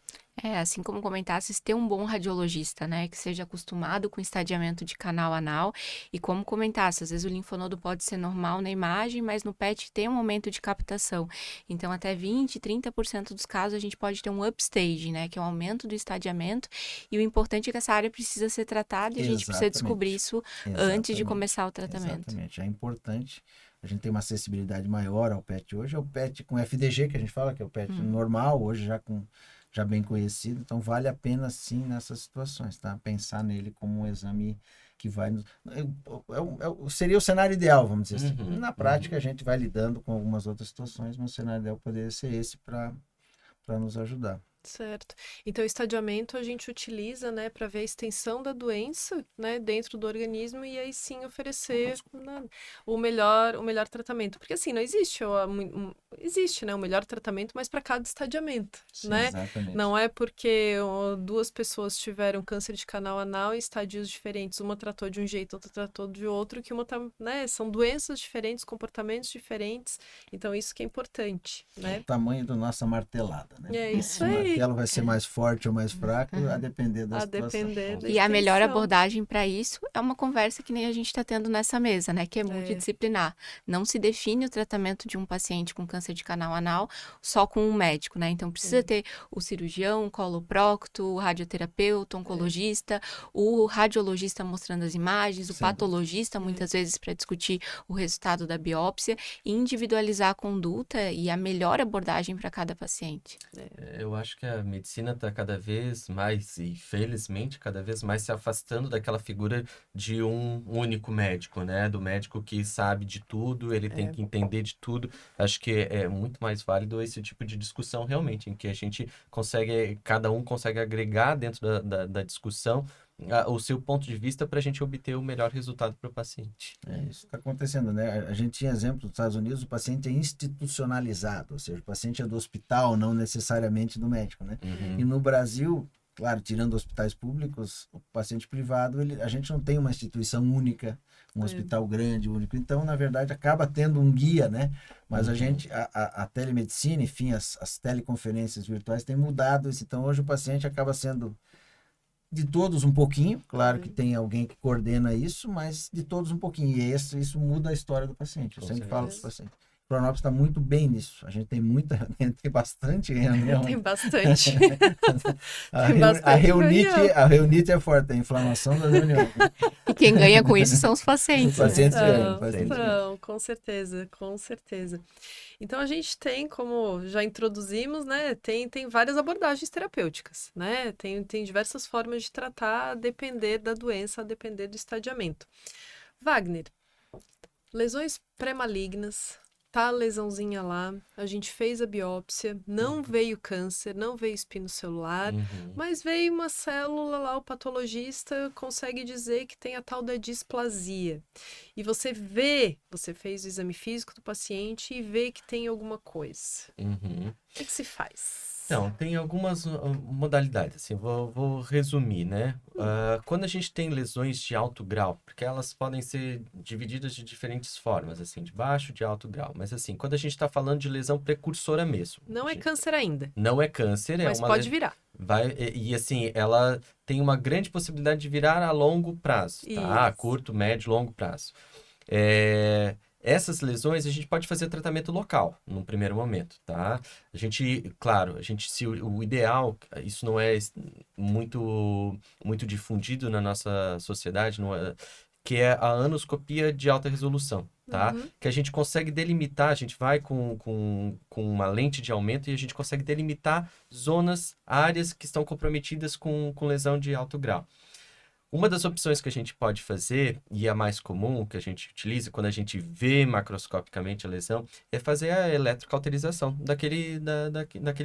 Assim como comentasse, ter um bom radiologista, né, que seja acostumado com estadiamento de canal anal, e como comentasse, às vezes o linfonodo pode ser normal na imagem, mas no PET tem um aumento de captação. Então, até 20, 30% dos casos a gente pode ter um upstage, né, que é um aumento do estadiamento, e o importante é que essa área precisa ser tratada e a gente precisa descobrir isso antes de começar o tratamento. Exatamente, é importante. A gente tem uma acessibilidade maior ao PET hoje, é o PET com FDG, que a gente fala, que é o PET normal, hoje já bem conhecido, então vale a pena sim nessas situações, tá? Pensar nele como um exame que vai... seria o cenário ideal, vamos dizer assim. Na prática a gente vai lidando com algumas outras situações, mas o cenário ideal poderia ser esse para nos ajudar. Certo. Então, o estadiamento a gente utiliza, né, para ver a extensão da doença, né, dentro do organismo e aí sim oferecer o melhor tratamento. Porque assim, não existe, existe, né, o melhor tratamento, mas para cada estadiamento, sim, né? Exatamente. Não é porque duas pessoas tiveram câncer de canal anal em estadios diferentes, uma tratou de um jeito, outra tratou de outro, que uma tá, né, são doenças diferentes, comportamentos diferentes. Então, isso que é importante, né? O tamanho da nossa martelada, né? É isso aí. Ela vai ser mais forte ou mais fraco, a depender da situação. E a melhor abordagem para isso é uma conversa que nem a gente está tendo nessa mesa, né? Que é multidisciplinar. Não se define o tratamento de um paciente com câncer de canal anal só com um médico, né? Então, precisa ter o cirurgião, o coloprocto, o radioterapeuta, o oncologista, o radiologista mostrando as imagens, o patologista, muitas vezes, para discutir o resultado da biópsia e individualizar a conduta e a melhor abordagem para cada paciente. Eu acho que a medicina está cada vez mais, e felizmente, cada vez mais se afastando daquela figura de um único médico, né? Do médico que sabe de tudo, ele tem que entender de tudo. Acho que é muito mais válido esse tipo de discussão, realmente, em que a gente consegue, cada um consegue agregar dentro da discussão o seu ponto de vista para a gente obter o melhor resultado para o paciente. Isso está acontecendo, né? A gente tinha exemplo nos Estados Unidos, o paciente é institucionalizado, ou seja, o paciente é do hospital, não necessariamente do médico, né? E no Brasil, claro, tirando hospitais públicos, o paciente privado, a gente não tem uma instituição única, um hospital grande, único. Então, na verdade, acaba tendo um guia, né? Mas a telemedicina, enfim, as teleconferências virtuais têm mudado isso. Então, hoje o paciente acaba sendo de todos um pouquinho. Claro que tem alguém que coordena isso, mas de todos um pouquinho. E isso muda a história do paciente. Eu sempre falo para o paciente. Florianópolis está muito bem nisso. A gente tem tem bastante reunião. Tem bastante. A reunite é forte, a inflamação da reunião. E quem ganha com isso são os pacientes. Os pacientes ganham, com certeza, com certeza. Então, a gente tem, como já introduzimos, né, tem várias abordagens terapêuticas, né? Tem diversas formas de tratar, a depender da doença, a depender do estadiamento. Wagner, lesões pré-malignas, tá a lesãozinha lá, a gente fez a biópsia, não veio câncer, não veio espino celular, mas veio uma célula lá, o patologista consegue dizer que tem a tal da displasia. E você fez o exame físico do paciente e vê que tem alguma coisa. O que se faz? Então, tem algumas modalidades, assim, vou resumir, né? Quando a gente tem lesões de alto grau, porque elas podem ser divididas de diferentes formas, assim, de baixo, de alto grau. Mas, assim, quando a gente está falando de lesão precursora mesmo. Não é câncer ainda. Não é câncer, mas pode virar. E, assim, ela tem uma grande possibilidade de virar a longo prazo, tá? Isso. Curto, médio, longo prazo. Essas lesões a gente pode fazer tratamento local, num primeiro momento, tá? A gente, claro, o ideal, isso não é muito difundido na nossa sociedade, que é a anoscopia de alta resolução, tá? Que a gente consegue delimitar, a gente vai com uma lente de aumento e a gente consegue delimitar áreas que estão comprometidas com lesão de alto grau. Uma das opções que a gente pode fazer, e a mais comum que a gente utiliza quando a gente vê macroscopicamente a lesão, é fazer a eletrocauterização daquele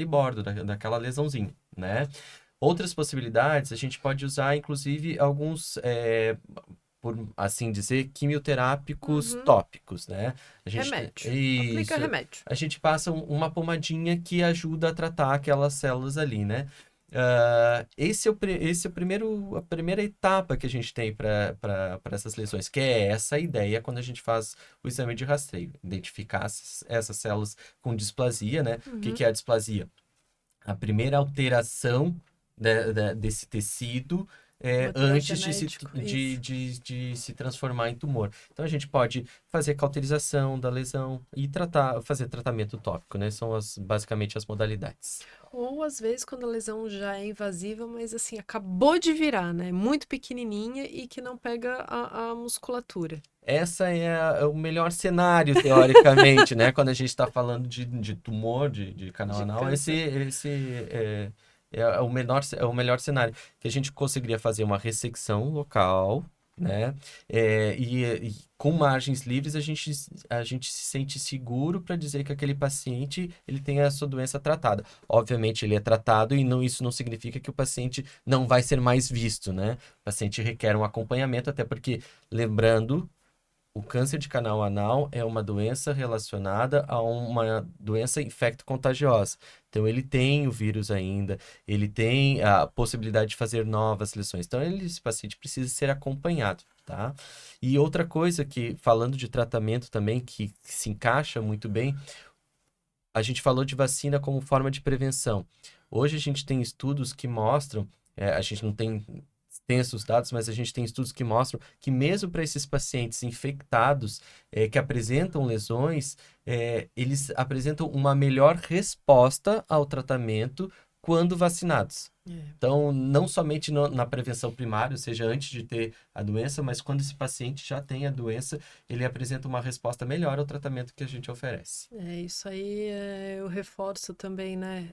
bordo, daquela lesãozinha, né? Outras possibilidades, a gente pode usar, inclusive, alguns, por assim dizer, quimioterápicos tópicos, né? Remédio. Aplica remédio. A gente passa uma pomadinha que ajuda a tratar aquelas células ali, né? Esse é a primeira etapa que a gente tem para essas lesões, que é essa ideia quando a gente faz o exame de rastreio, identificar essas células com displasia, né? O que é a displasia? A primeira alteração desse tecido antes de se transformar em tumor. Então, a gente pode fazer cauterização da lesão e fazer tratamento tópico, né? São basicamente as modalidades. Ou, às vezes, quando a lesão já é invasiva, mas, assim, acabou de virar, né? Muito pequenininha e que não pega a musculatura. Essa é o melhor cenário, teoricamente, né? Quando a gente está falando de tumor, de canal anal, esse é o melhor cenário. Que a gente conseguiria fazer uma ressecção local, né? E com margens livres, a gente se sente seguro para dizer que aquele paciente ele tem a sua doença tratada. Obviamente, ele é tratado e isso não significa que o paciente não vai ser mais visto, né? O paciente requer um acompanhamento, até porque, lembrando, o câncer de canal anal é uma doença relacionada a uma doença infecto-contagiosa. Então, ele tem o vírus ainda, ele tem a possibilidade de fazer novas lesões. Então, esse paciente precisa ser acompanhado, tá? E outra coisa que, falando de tratamento também, que se encaixa muito bem, a gente falou de vacina como forma de prevenção. Hoje, a gente tem estudos que mostram, a gente não tem esses dados, mas a gente tem estudos que mostram que mesmo para esses pacientes infectados que apresentam lesões, eles apresentam uma melhor resposta ao tratamento quando vacinados. Então, não somente na prevenção primária, ou seja, antes de ter a doença, mas quando esse paciente já tem a doença, ele apresenta uma resposta melhor ao tratamento que a gente oferece. Isso aí eu reforço também, né?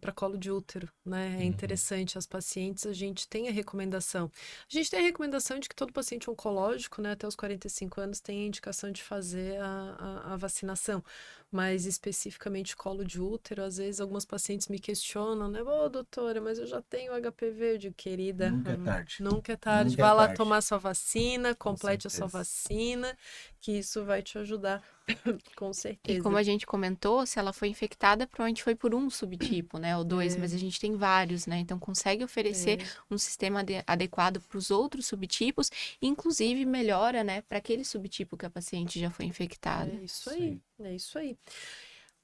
Para colo de útero, né? É interessante, as pacientes, a gente tem a recomendação. A gente tem a recomendação de que todo paciente oncológico, né, até os 45 anos, tem a indicação de fazer a vacinação. Mas especificamente colo de útero, às vezes algumas pacientes me questionam, né? Ô, doutora, mas eu já tenho HPV. Eu digo, querida, Nunca é tarde. Nunca é tarde. Nunca é Vá lá tarde. tomar sua vacina, complete a sua certeza. vacina, que isso vai te ajudar, com certeza. E como a gente comentou, se ela foi infectada, provavelmente foi por um subtipo, né? Ou dois, mas a gente tem vários, né? Então consegue oferecer um sistema adequado para os outros subtipos, inclusive melhora, né, para aquele subtipo que a paciente já foi infectada. É isso aí, é isso aí.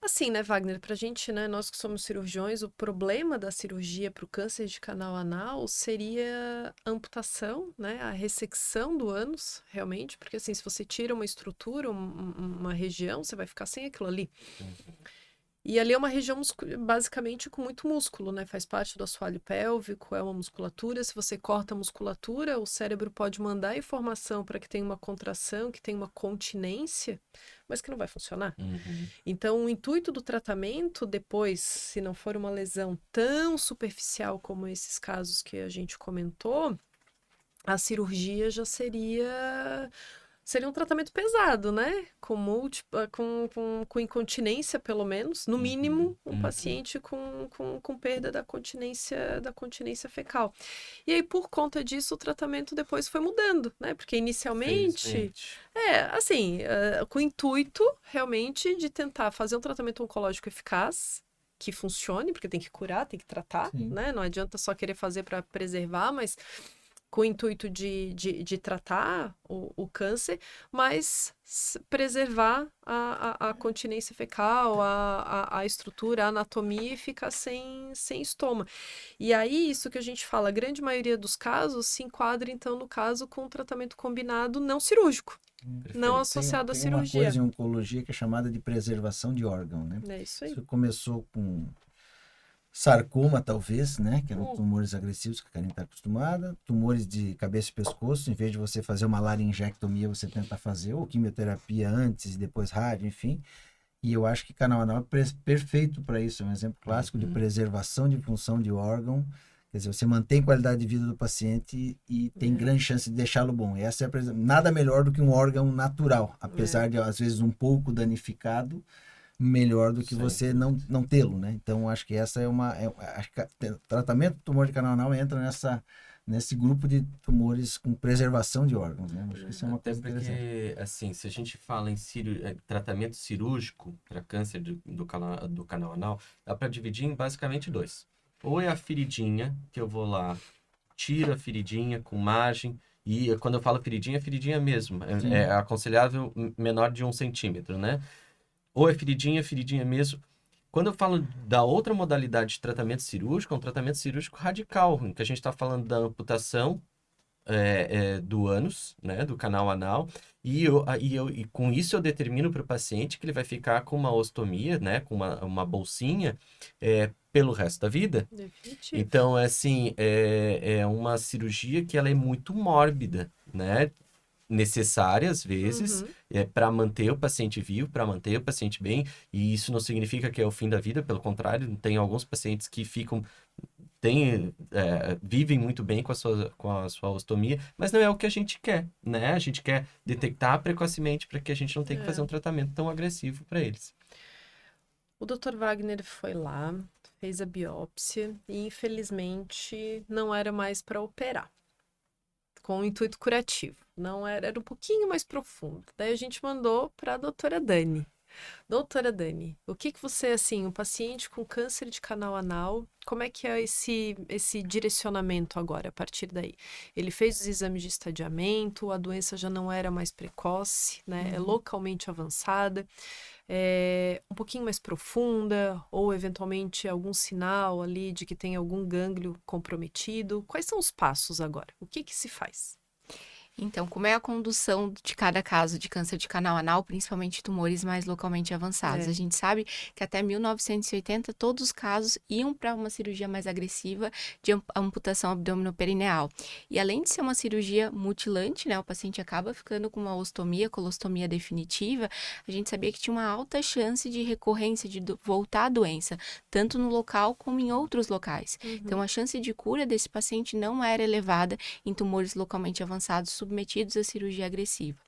Assim, né, Wagner, pra gente, né, nós que somos cirurgiões, o problema da cirurgia para o câncer de canal anal seria a amputação, né, a ressecção do ânus, realmente, porque assim, se você tira uma estrutura, uma região, você vai ficar sem aquilo ali. E ali é uma região basicamente com muito músculo, né? Faz parte do assoalho pélvico, é uma musculatura. Se você corta a musculatura, o cérebro pode mandar informação para que tenha uma contração, que tenha uma continência, mas que não vai funcionar. Então, o intuito do tratamento depois, se não for uma lesão tão superficial como esses casos que a gente comentou, a cirurgia já seria um tratamento pesado, né? Com incontinência, pelo menos. No mínimo, um paciente com perda da continência fecal. E aí, por conta disso, o tratamento depois foi mudando, né? Porque inicialmente... assim, com o intuito, realmente, de tentar fazer um tratamento oncológico eficaz, que funcione, porque tem que curar, tem que tratar, né? Não adianta só querer fazer para preservar, mas... com o intuito de tratar o câncer, mas preservar a continência fecal, a estrutura, a anatomia e ficar sem estoma. E aí, isso que a gente fala, a grande maioria dos casos se enquadra, então, no caso, com um tratamento combinado não cirúrgico, não associado à cirurgia. Tem uma coisa em oncologia que é chamada de preservação de órgão, né? É isso aí. Isso começou com... sarcoma, talvez, né? Que eram tumores agressivos que a Karine está acostumada. Tumores de cabeça e pescoço. Em vez de você fazer uma laringectomia, você tenta fazer ou quimioterapia antes e depois rádio, enfim. E eu acho que canal anal é perfeito para isso. É um exemplo clássico de preservação de função de órgão. Quer dizer, você mantém qualidade de vida do paciente e tem grande chance de deixá-lo bom. E essa é nada melhor do que um órgão natural. Apesar de, às vezes, um pouco danificado, melhor do que você não tê-lo, né? Então, acho que essa acho que tratamento do tumor de canal anal entra nesse grupo de tumores com preservação de órgãos, né? Acho que isso é uma coisa interessante. Porque, assim, se a gente fala em tratamento cirúrgico para câncer do canal anal, dá para dividir em basicamente dois. Ou é a feridinha, que eu vou lá, tiro a feridinha com margem, e quando eu falo feridinha, é feridinha mesmo. É aconselhável menor de 1 centímetro, né? Ou é feridinha mesmo. Quando eu falo da outra modalidade de tratamento cirúrgico, é um tratamento cirúrgico radical, em que a gente está falando da amputação do ânus, né, do canal anal, e com isso eu determino para o paciente que ele vai ficar com uma ostomia, né, com uma bolsinha, pelo resto da vida. Definitivo. Então, assim, é uma cirurgia que ela é muito mórbida, né? Necessária, às vezes, para manter o paciente vivo, para manter o paciente bem, e isso não significa que é o fim da vida, pelo contrário, tem alguns pacientes que vivem muito bem com a sua ostomia, mas não é o que a gente quer, né? A gente quer detectar precocemente para que a gente não tenha que fazer um tratamento tão agressivo para eles. O Dr. Wagner foi lá, fez a biópsia e, infelizmente, não era mais para operar, com o intuito curativo. Não era um pouquinho mais profundo. Daí a gente mandou para a doutora Dani. Doutora Dani, o que você, assim, um paciente com câncer de canal anal, como é que é esse direcionamento agora, a partir daí? Ele fez os exames de estadiamento, a doença já não era mais precoce, né? É localmente avançada, um pouquinho mais profunda, ou eventualmente algum sinal ali de que tem algum gânglio comprometido. Quais são os passos agora? O que se faz? Então, como é a condução de cada caso de câncer de canal anal, principalmente tumores mais localmente avançados? A gente sabe que até 1980 todos os casos iam para uma cirurgia mais agressiva de amputação abdominoperineal. E além de ser uma cirurgia mutilante, né, o paciente acaba ficando com uma ostomia, colostomia definitiva, a gente sabia que tinha uma alta chance de recorrência, de voltar à doença, tanto no local como em outros locais. Então, a chance de cura desse paciente não era elevada em tumores localmente avançados submetidos à cirurgia agressiva.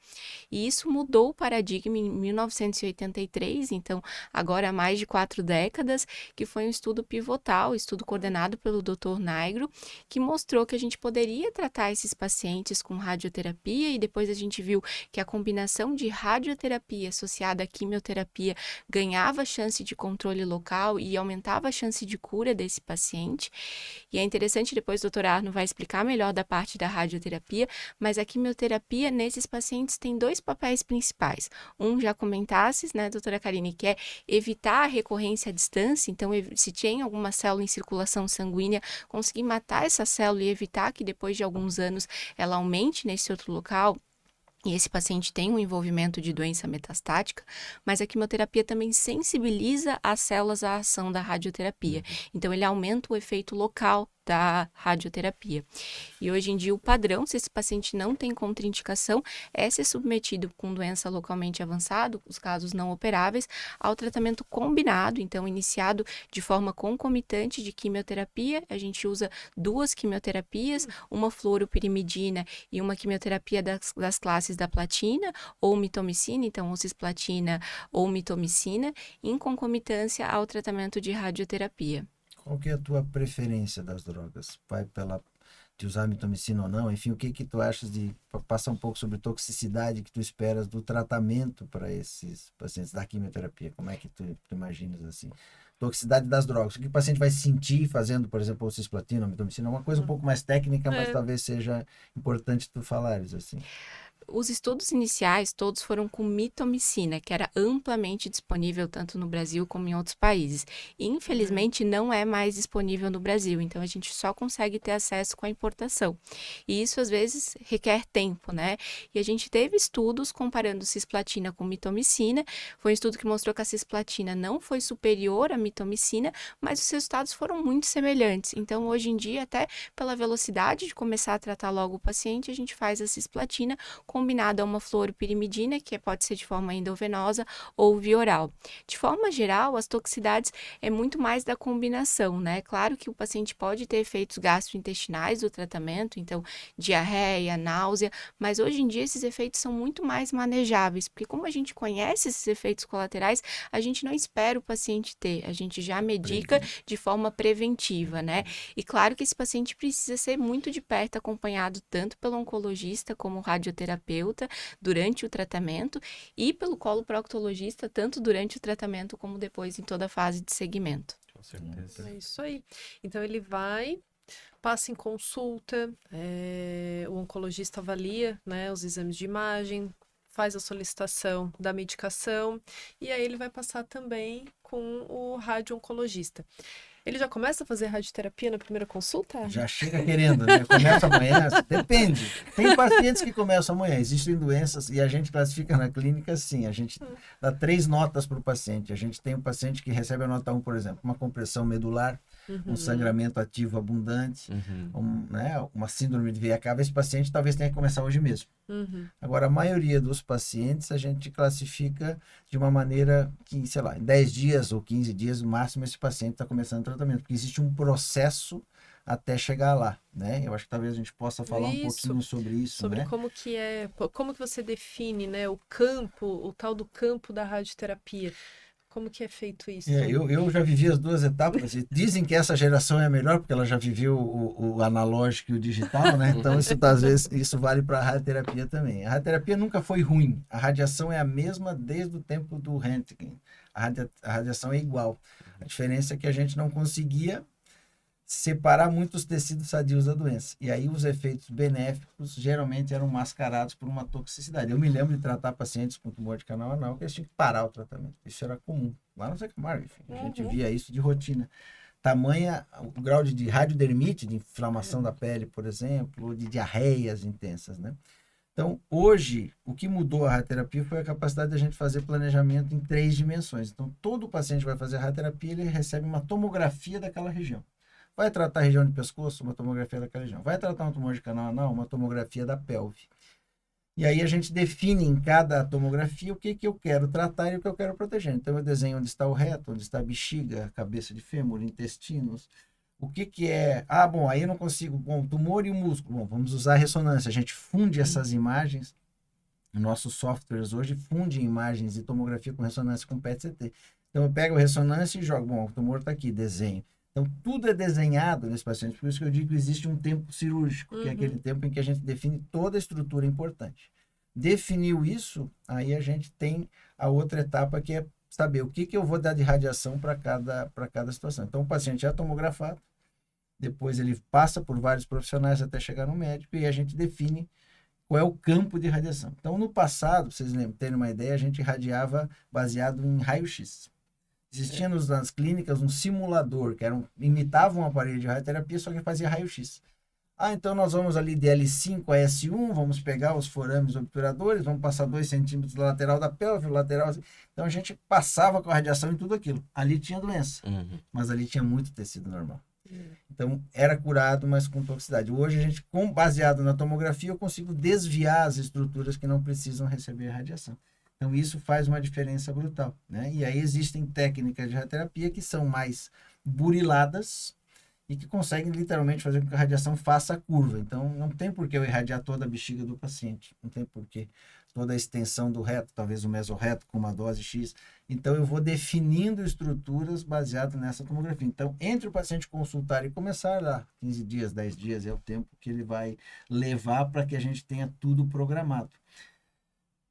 E isso mudou o paradigma em 1983, então agora há mais de 4 décadas, que foi um estudo pivotal, estudo coordenado pelo Dr. Nigro, que mostrou que a gente poderia tratar esses pacientes com radioterapia, e depois a gente viu que a combinação de radioterapia associada à quimioterapia ganhava chance de controle local e aumentava a chance de cura desse paciente. E é interessante, depois o Dr. Arno vai explicar melhor da parte da radioterapia, mas a quimioterapia nesses pacientes tem 2 papéis principais. Um já comentasses, né, doutora Karine, que é evitar a recorrência à distância, então se tem alguma célula em circulação sanguínea, conseguir matar essa célula e evitar que depois de alguns anos ela aumente nesse outro local, e esse paciente tem um envolvimento de doença metastática, mas a quimioterapia também sensibiliza as células à ação da radioterapia. Então, ele aumenta o efeito local da radioterapia. E hoje em dia o padrão, se esse paciente não tem contraindicação, é ser submetido com doença localmente avançada, os casos não operáveis, ao tratamento combinado, então iniciado de forma concomitante de quimioterapia. A gente usa 2 quimioterapias, uma fluoropirimidina e uma quimioterapia das classes da platina ou mitomicina, então ou cisplatina ou mitomicina, em concomitância ao tratamento de radioterapia. Qual que é a tua preferência das drogas? Vai de usar mitomicina ou não? Enfim, o que tu achas de passar um pouco sobre toxicidade que tu esperas do tratamento para esses pacientes da quimioterapia? Como é que tu imaginas assim? Toxicidade das drogas. O que o paciente vai sentir fazendo, por exemplo, cisplatina ou mitomicina? É uma coisa um pouco mais técnica, mas talvez seja importante tu falares assim. Os estudos iniciais todos foram com mitomicina, que era amplamente disponível tanto no Brasil como em outros países. E, infelizmente, não é mais disponível no Brasil, então a gente só consegue ter acesso com a importação. E isso, às vezes, requer tempo, né? E a gente teve estudos comparando cisplatina com mitomicina. Foi um estudo que mostrou que a cisplatina não foi superior à mitomicina, mas os resultados foram muito semelhantes. Então, hoje em dia, até pela velocidade de começar a tratar logo o paciente, a gente faz a cisplatina combinado a uma fluoropirimidina, que pode ser de forma endovenosa ou via oral. De forma geral, as toxicidades é muito mais da combinação, né? Claro que o paciente pode ter efeitos gastrointestinais do tratamento, então diarreia, náusea, mas hoje em dia esses efeitos são muito mais manejáveis, porque como a gente conhece esses efeitos colaterais, a gente não espera o paciente ter, a gente já medica de forma preventiva, né? E claro que esse paciente precisa ser muito de perto acompanhado tanto pelo oncologista como radioterapeuta durante o tratamento e pelo coloproctologista, tanto durante o tratamento como depois em toda a fase de segmento. Com certeza. É isso aí. Então ele vai, passa em consulta, o oncologista avalia, né, os exames de imagem, faz a solicitação da medicação e aí ele vai passar também com o radio-oncologista. Ele já começa a fazer radioterapia na primeira consulta? Já chega querendo, né? Começa amanhã? Depende. Tem pacientes que começam amanhã. Existem doenças e a gente classifica na clínica assim. A gente dá 3 notas para o paciente. A gente tem um paciente que recebe a nota 1, por exemplo, uma compressão medular, um sangramento ativo abundante, uma síndrome de veia cava. Esse paciente talvez tenha que começar hoje mesmo. Agora, a maioria dos pacientes a gente classifica de uma maneira que, sei lá, em 10 dias ou 15 dias, no máximo, esse paciente está começando o tratamento, porque existe um processo até chegar lá, né? Eu acho que talvez a gente possa falar um pouquinho sobre isso, sobre né? como que você define, né, o campo, o tal do campo da radioterapia. Como que é feito isso? Eu já vivi as 2 etapas. E dizem que essa geração é a melhor porque ela já viveu o analógico e o digital, né? Então isso às vezes isso vale para a radioterapia também. A radioterapia nunca foi ruim. A radiação é a mesma desde o tempo do Röntgen. A radiação é igual. A diferença é que a gente não conseguia separar muitos tecidos sadios da doença. E aí os efeitos benéficos geralmente eram mascarados por uma toxicidade. Eu me lembro de tratar pacientes com tumor de canal anal que eles tinham que parar o tratamento. Isso era comum. Lá no Zé Camargo, enfim, a gente via isso de rotina. Tamanha o grau de radiodermite, de inflamação da pele, por exemplo, ou de diarreias intensas, né? Então, hoje, o que mudou a radioterapia foi a capacidade da gente fazer planejamento em 3 dimensões. Então, todo paciente que vai fazer radioterapia, ele recebe uma tomografia daquela região. Vai tratar a região de pescoço, uma tomografia daquela região. Vai tratar um tumor de canal anal, uma tomografia da pelve. E aí a gente define em cada tomografia o que eu quero tratar e o que eu quero proteger. Então eu desenho onde está o reto, onde está a bexiga, a cabeça de fêmur, intestinos, O que é? Ah, bom, aí eu não consigo. Bom, tumor e o músculo. Bom, vamos usar a ressonância. A gente funde essas imagens. Nossos softwares hoje fundem imagens de tomografia com ressonância com PET-CT. Então, eu pego a ressonância e jogo. Bom, o tumor está aqui, desenho. Então, tudo é desenhado nesse paciente. Por isso que eu digo que existe um tempo cirúrgico, que é aquele tempo em que a gente define toda a estrutura importante. Definiu isso, aí a gente tem a outra etapa, que é saber o que eu vou dar de radiação para cada situação. Então, o paciente é tomografado, depois ele passa por vários profissionais até chegar no médico e a gente define qual é o campo de radiação. Então, no passado, para vocês terem uma ideia, a gente irradiava baseado em raio-x. Existia nas clínicas um simulador, que imitava um aparelho de radioterapia, só que fazia raio-x. Ah, então nós vamos ali de L5 a S1, vamos pegar os forames obturadores, vamos passar 2 centímetros da lateral da pelve, lateral... Então a gente passava com a radiação em tudo aquilo. Ali tinha doença, mas ali tinha muito tecido normal. Então, era curado, mas com toxicidade. Hoje, a gente, baseado na tomografia, eu consigo desviar as estruturas que não precisam receber radiação. Então, isso faz uma diferença brutal, né? E aí existem técnicas de radioterapia que são mais buriladas e que conseguem literalmente fazer com que a radiação faça a curva. Então, não tem por que eu irradiar toda a bexiga do paciente. Não tem por que toda a extensão do reto, talvez o mesorreto com uma dose X. Então, eu vou definindo estruturas baseadas nessa tomografia. Então, entre o paciente consultar e começar lá, 15 dias, 10 dias, é o tempo que ele vai levar para que a gente tenha tudo programado.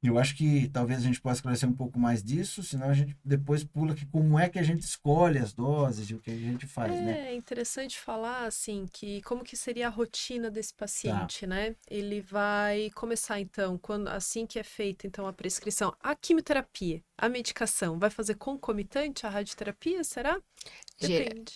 Eu acho que talvez a gente possa esclarecer um pouco mais disso, senão a gente depois pula que como é que a gente escolhe as doses e o que a gente faz, né? É interessante falar, assim, que como que seria a rotina desse paciente, né? Ele vai começar, então, assim que é feita, então, a prescrição, a quimioterapia, a medicação, vai fazer concomitante à radioterapia, será? Depende.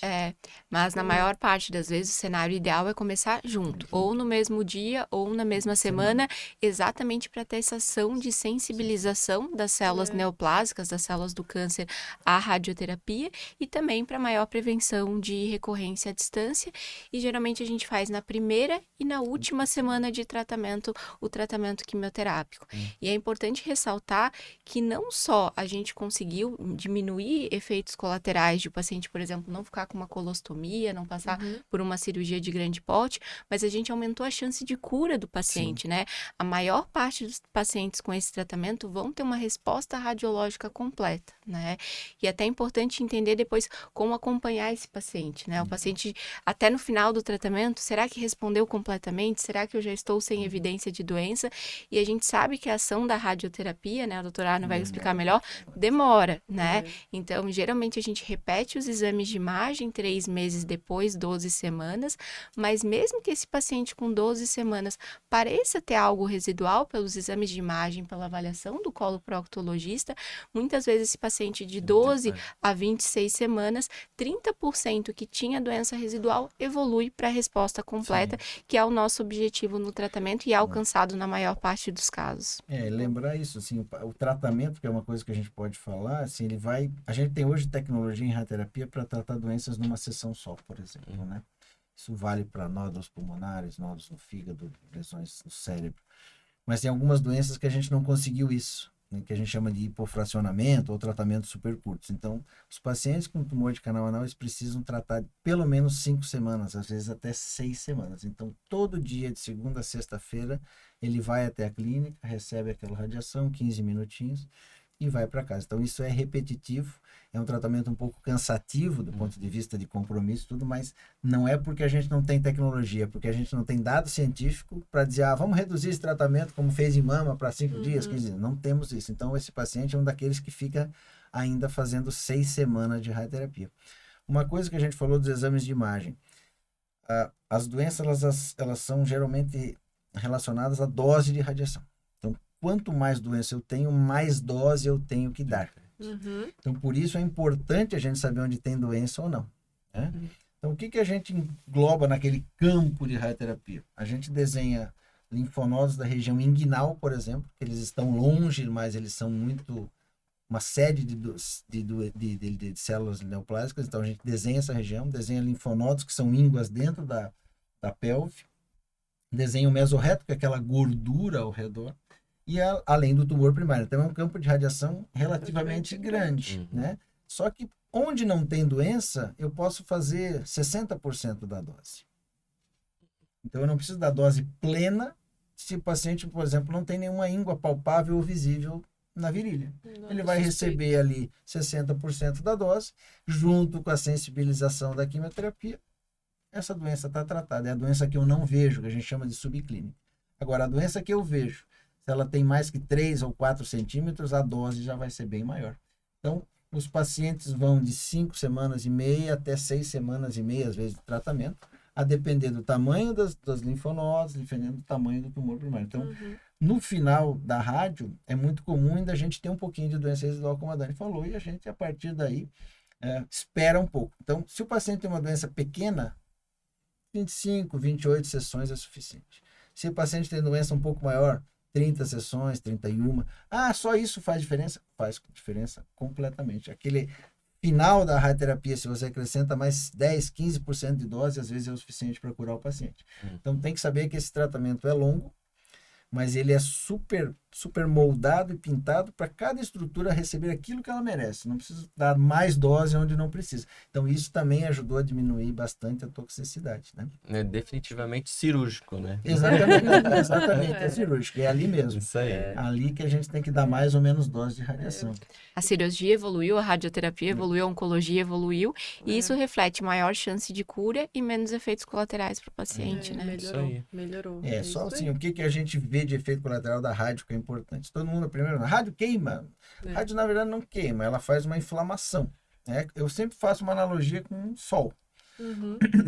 Mas na maior parte das vezes o cenário ideal é começar junto, ou no mesmo dia, ou na mesma semana, exatamente para ter essa ação de sensibilização das células neoplásicas, das células do câncer à radioterapia, e também para maior prevenção de recorrência à distância. E geralmente a gente faz na primeira e na última semana de tratamento, o tratamento quimioterápico. E é importante ressaltar que não só a gente conseguiu diminuir efeitos colaterais de o paciente, por exemplo, não ficar com uma colostomia, não passar por uma cirurgia de grande porte, mas a gente aumentou a chance de cura do paciente, né? A maior parte dos pacientes com esse tratamento vão ter uma resposta radiológica completa, né? E até é importante entender depois como acompanhar esse paciente, né? O paciente, até no final do tratamento, será que respondeu completamente? Será que eu já estou sem evidência de doença? E a gente sabe que a ação da radioterapia, né? A doutora Ana vai explicar melhor, demora, né? Então, geralmente a gente repete os exames de imagem 3 meses depois, 12 semanas, mas mesmo que esse paciente com 12 semanas pareça ter algo residual pelos exames de imagem, pela avaliação do coloproctologista, muitas vezes esse paciente de 12 a 26 semanas, 30% que tinha doença residual evolui para a resposta completa, que é o nosso objetivo no tratamento e é alcançado na maior parte dos casos. Lembrar isso, assim, o tratamento, que é uma coisa que a gente pode falar, assim, a gente tem hoje tecnologia em radioterapia para tratar doenças numa sessão só, por exemplo, né? Isso vale para nódulos pulmonares, nódulos no fígado, lesões no cérebro. Mas tem algumas doenças que a gente não conseguiu isso, né? Que a gente chama de hipofracionamento ou tratamentos super curtos. Então, os pacientes com tumor de canal anal, eles precisam tratar pelo menos 5 semanas, às vezes até 6 semanas. Então, todo dia, de segunda a sexta-feira, ele vai até a clínica, recebe aquela radiação, 15 minutinhos, e vai para casa. Então, isso é repetitivo, é um tratamento um pouco cansativo do ponto de vista de compromisso e tudo, mas não é porque a gente não tem tecnologia, é porque a gente não tem dado científico para dizer, vamos reduzir esse tratamento como fez em mama para 5 dias, 15 dias. Não temos isso. Então, esse paciente é um daqueles que fica ainda fazendo 6 semanas de radioterapia. Uma coisa que a gente falou dos exames de imagem, as doenças, elas são geralmente relacionadas à dose de radiação. Então, quanto mais doença eu tenho, mais dose eu tenho que dar. Então, por isso é importante a gente saber onde tem doença ou não, né? Então, o que a gente engloba naquele campo de radioterapia? A gente desenha linfonodos da região inguinal, por exemplo, que eles estão longe, mas eles são uma série de células neoplásicas. Então, a gente desenha essa região, desenha linfonodos, que são ínguas dentro da pelve, desenha o mesorreto, que é aquela gordura ao redor, e além do tumor primário. Então, é um campo de radiação relativamente grande, né? Só que Onde não tem doença, eu posso fazer 60% da dose. Então, eu não preciso da dose plena se o paciente, por exemplo, não tem nenhuma íngua palpável ou visível na virilha. Ele vai receber ali 60% da dose, junto com a sensibilização da quimioterapia. Essa doença está tratada. É a doença que eu não vejo, que a gente chama de subclínica. Agora, a doença que eu vejo, se ela tem mais que 3 ou 4 centímetros, a dose já vai ser bem maior. Então, os pacientes vão de 5 semanas e meia até 6 semanas e meia, às vezes, de tratamento, a depender do tamanho das linfonodos, dependendo do tamanho do tumor primário. Então, no final da rádio, é muito comum ainda a gente ter um pouquinho de doença residual, como a Dani falou, e a gente, a partir daí, espera um pouco. Então, se o paciente tem uma doença pequena, 25, 28 sessões é suficiente. Se o paciente tem doença um pouco maior, 30 sessões, 31. Só isso faz diferença? Faz diferença completamente. Aquele final da radioterapia, se você acrescenta mais 10, 15% de dose, às vezes é o suficiente para curar o paciente. Então tem que saber que esse tratamento é longo, mas ele é super moldado e pintado para cada estrutura receber aquilo que ela merece. Não precisa dar mais dose onde não precisa. Então isso também ajudou a diminuir bastante a toxicidade, né? É definitivamente cirúrgico, né? Exatamente, é cirúrgico, é ali mesmo. Isso aí. É ali que a gente tem que dar mais ou menos dose de radiação. A cirurgia evoluiu, a radioterapia evoluiu, a oncologia evoluiu, e isso reflete maior chance de cura e menos efeitos colaterais para o paciente, né? Melhorou. Só assim, o que a gente vê de efeito colateral da rádio que é importante. Todo mundo, primeiro, a rádio queima. A rádio, na verdade, não queima, ela faz uma inflamação. Eu sempre faço uma analogia com o sol.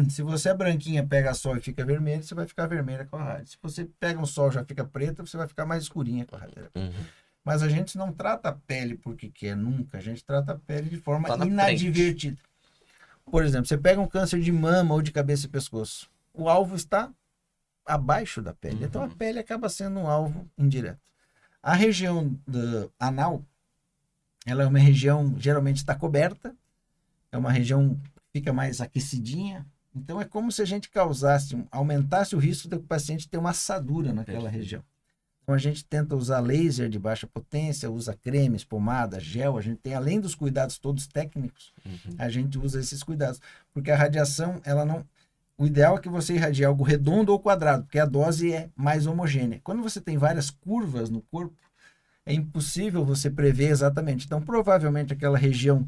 Se você é branquinha, pega sol e fica vermelho, você vai ficar vermelha com a rádio. Se você pega um sol e já fica preta, você vai ficar mais escurinha com a rádio. Mas a gente não trata a pele porque quer nunca, a gente trata a pele de forma inadvertida. Por exemplo, você pega um câncer de mama ou de cabeça e pescoço. O alvo está abaixo da pele. Então a pele acaba sendo um alvo indireto. A região anal, ela é uma região, geralmente está coberta, é uma região que fica mais aquecidinha. Então é como se a gente aumentasse o risco do paciente ter uma assadura naquela região. Então a gente tenta usar laser de baixa potência, usa cremes, pomada, gel, a gente tem, além dos cuidados todos técnicos, a gente usa esses cuidados. Porque a radiação, ela não... O ideal é que você irradie algo redondo ou quadrado, porque a dose é mais homogênea. Quando você tem várias curvas no corpo, é impossível você prever exatamente. Então, provavelmente, aquela região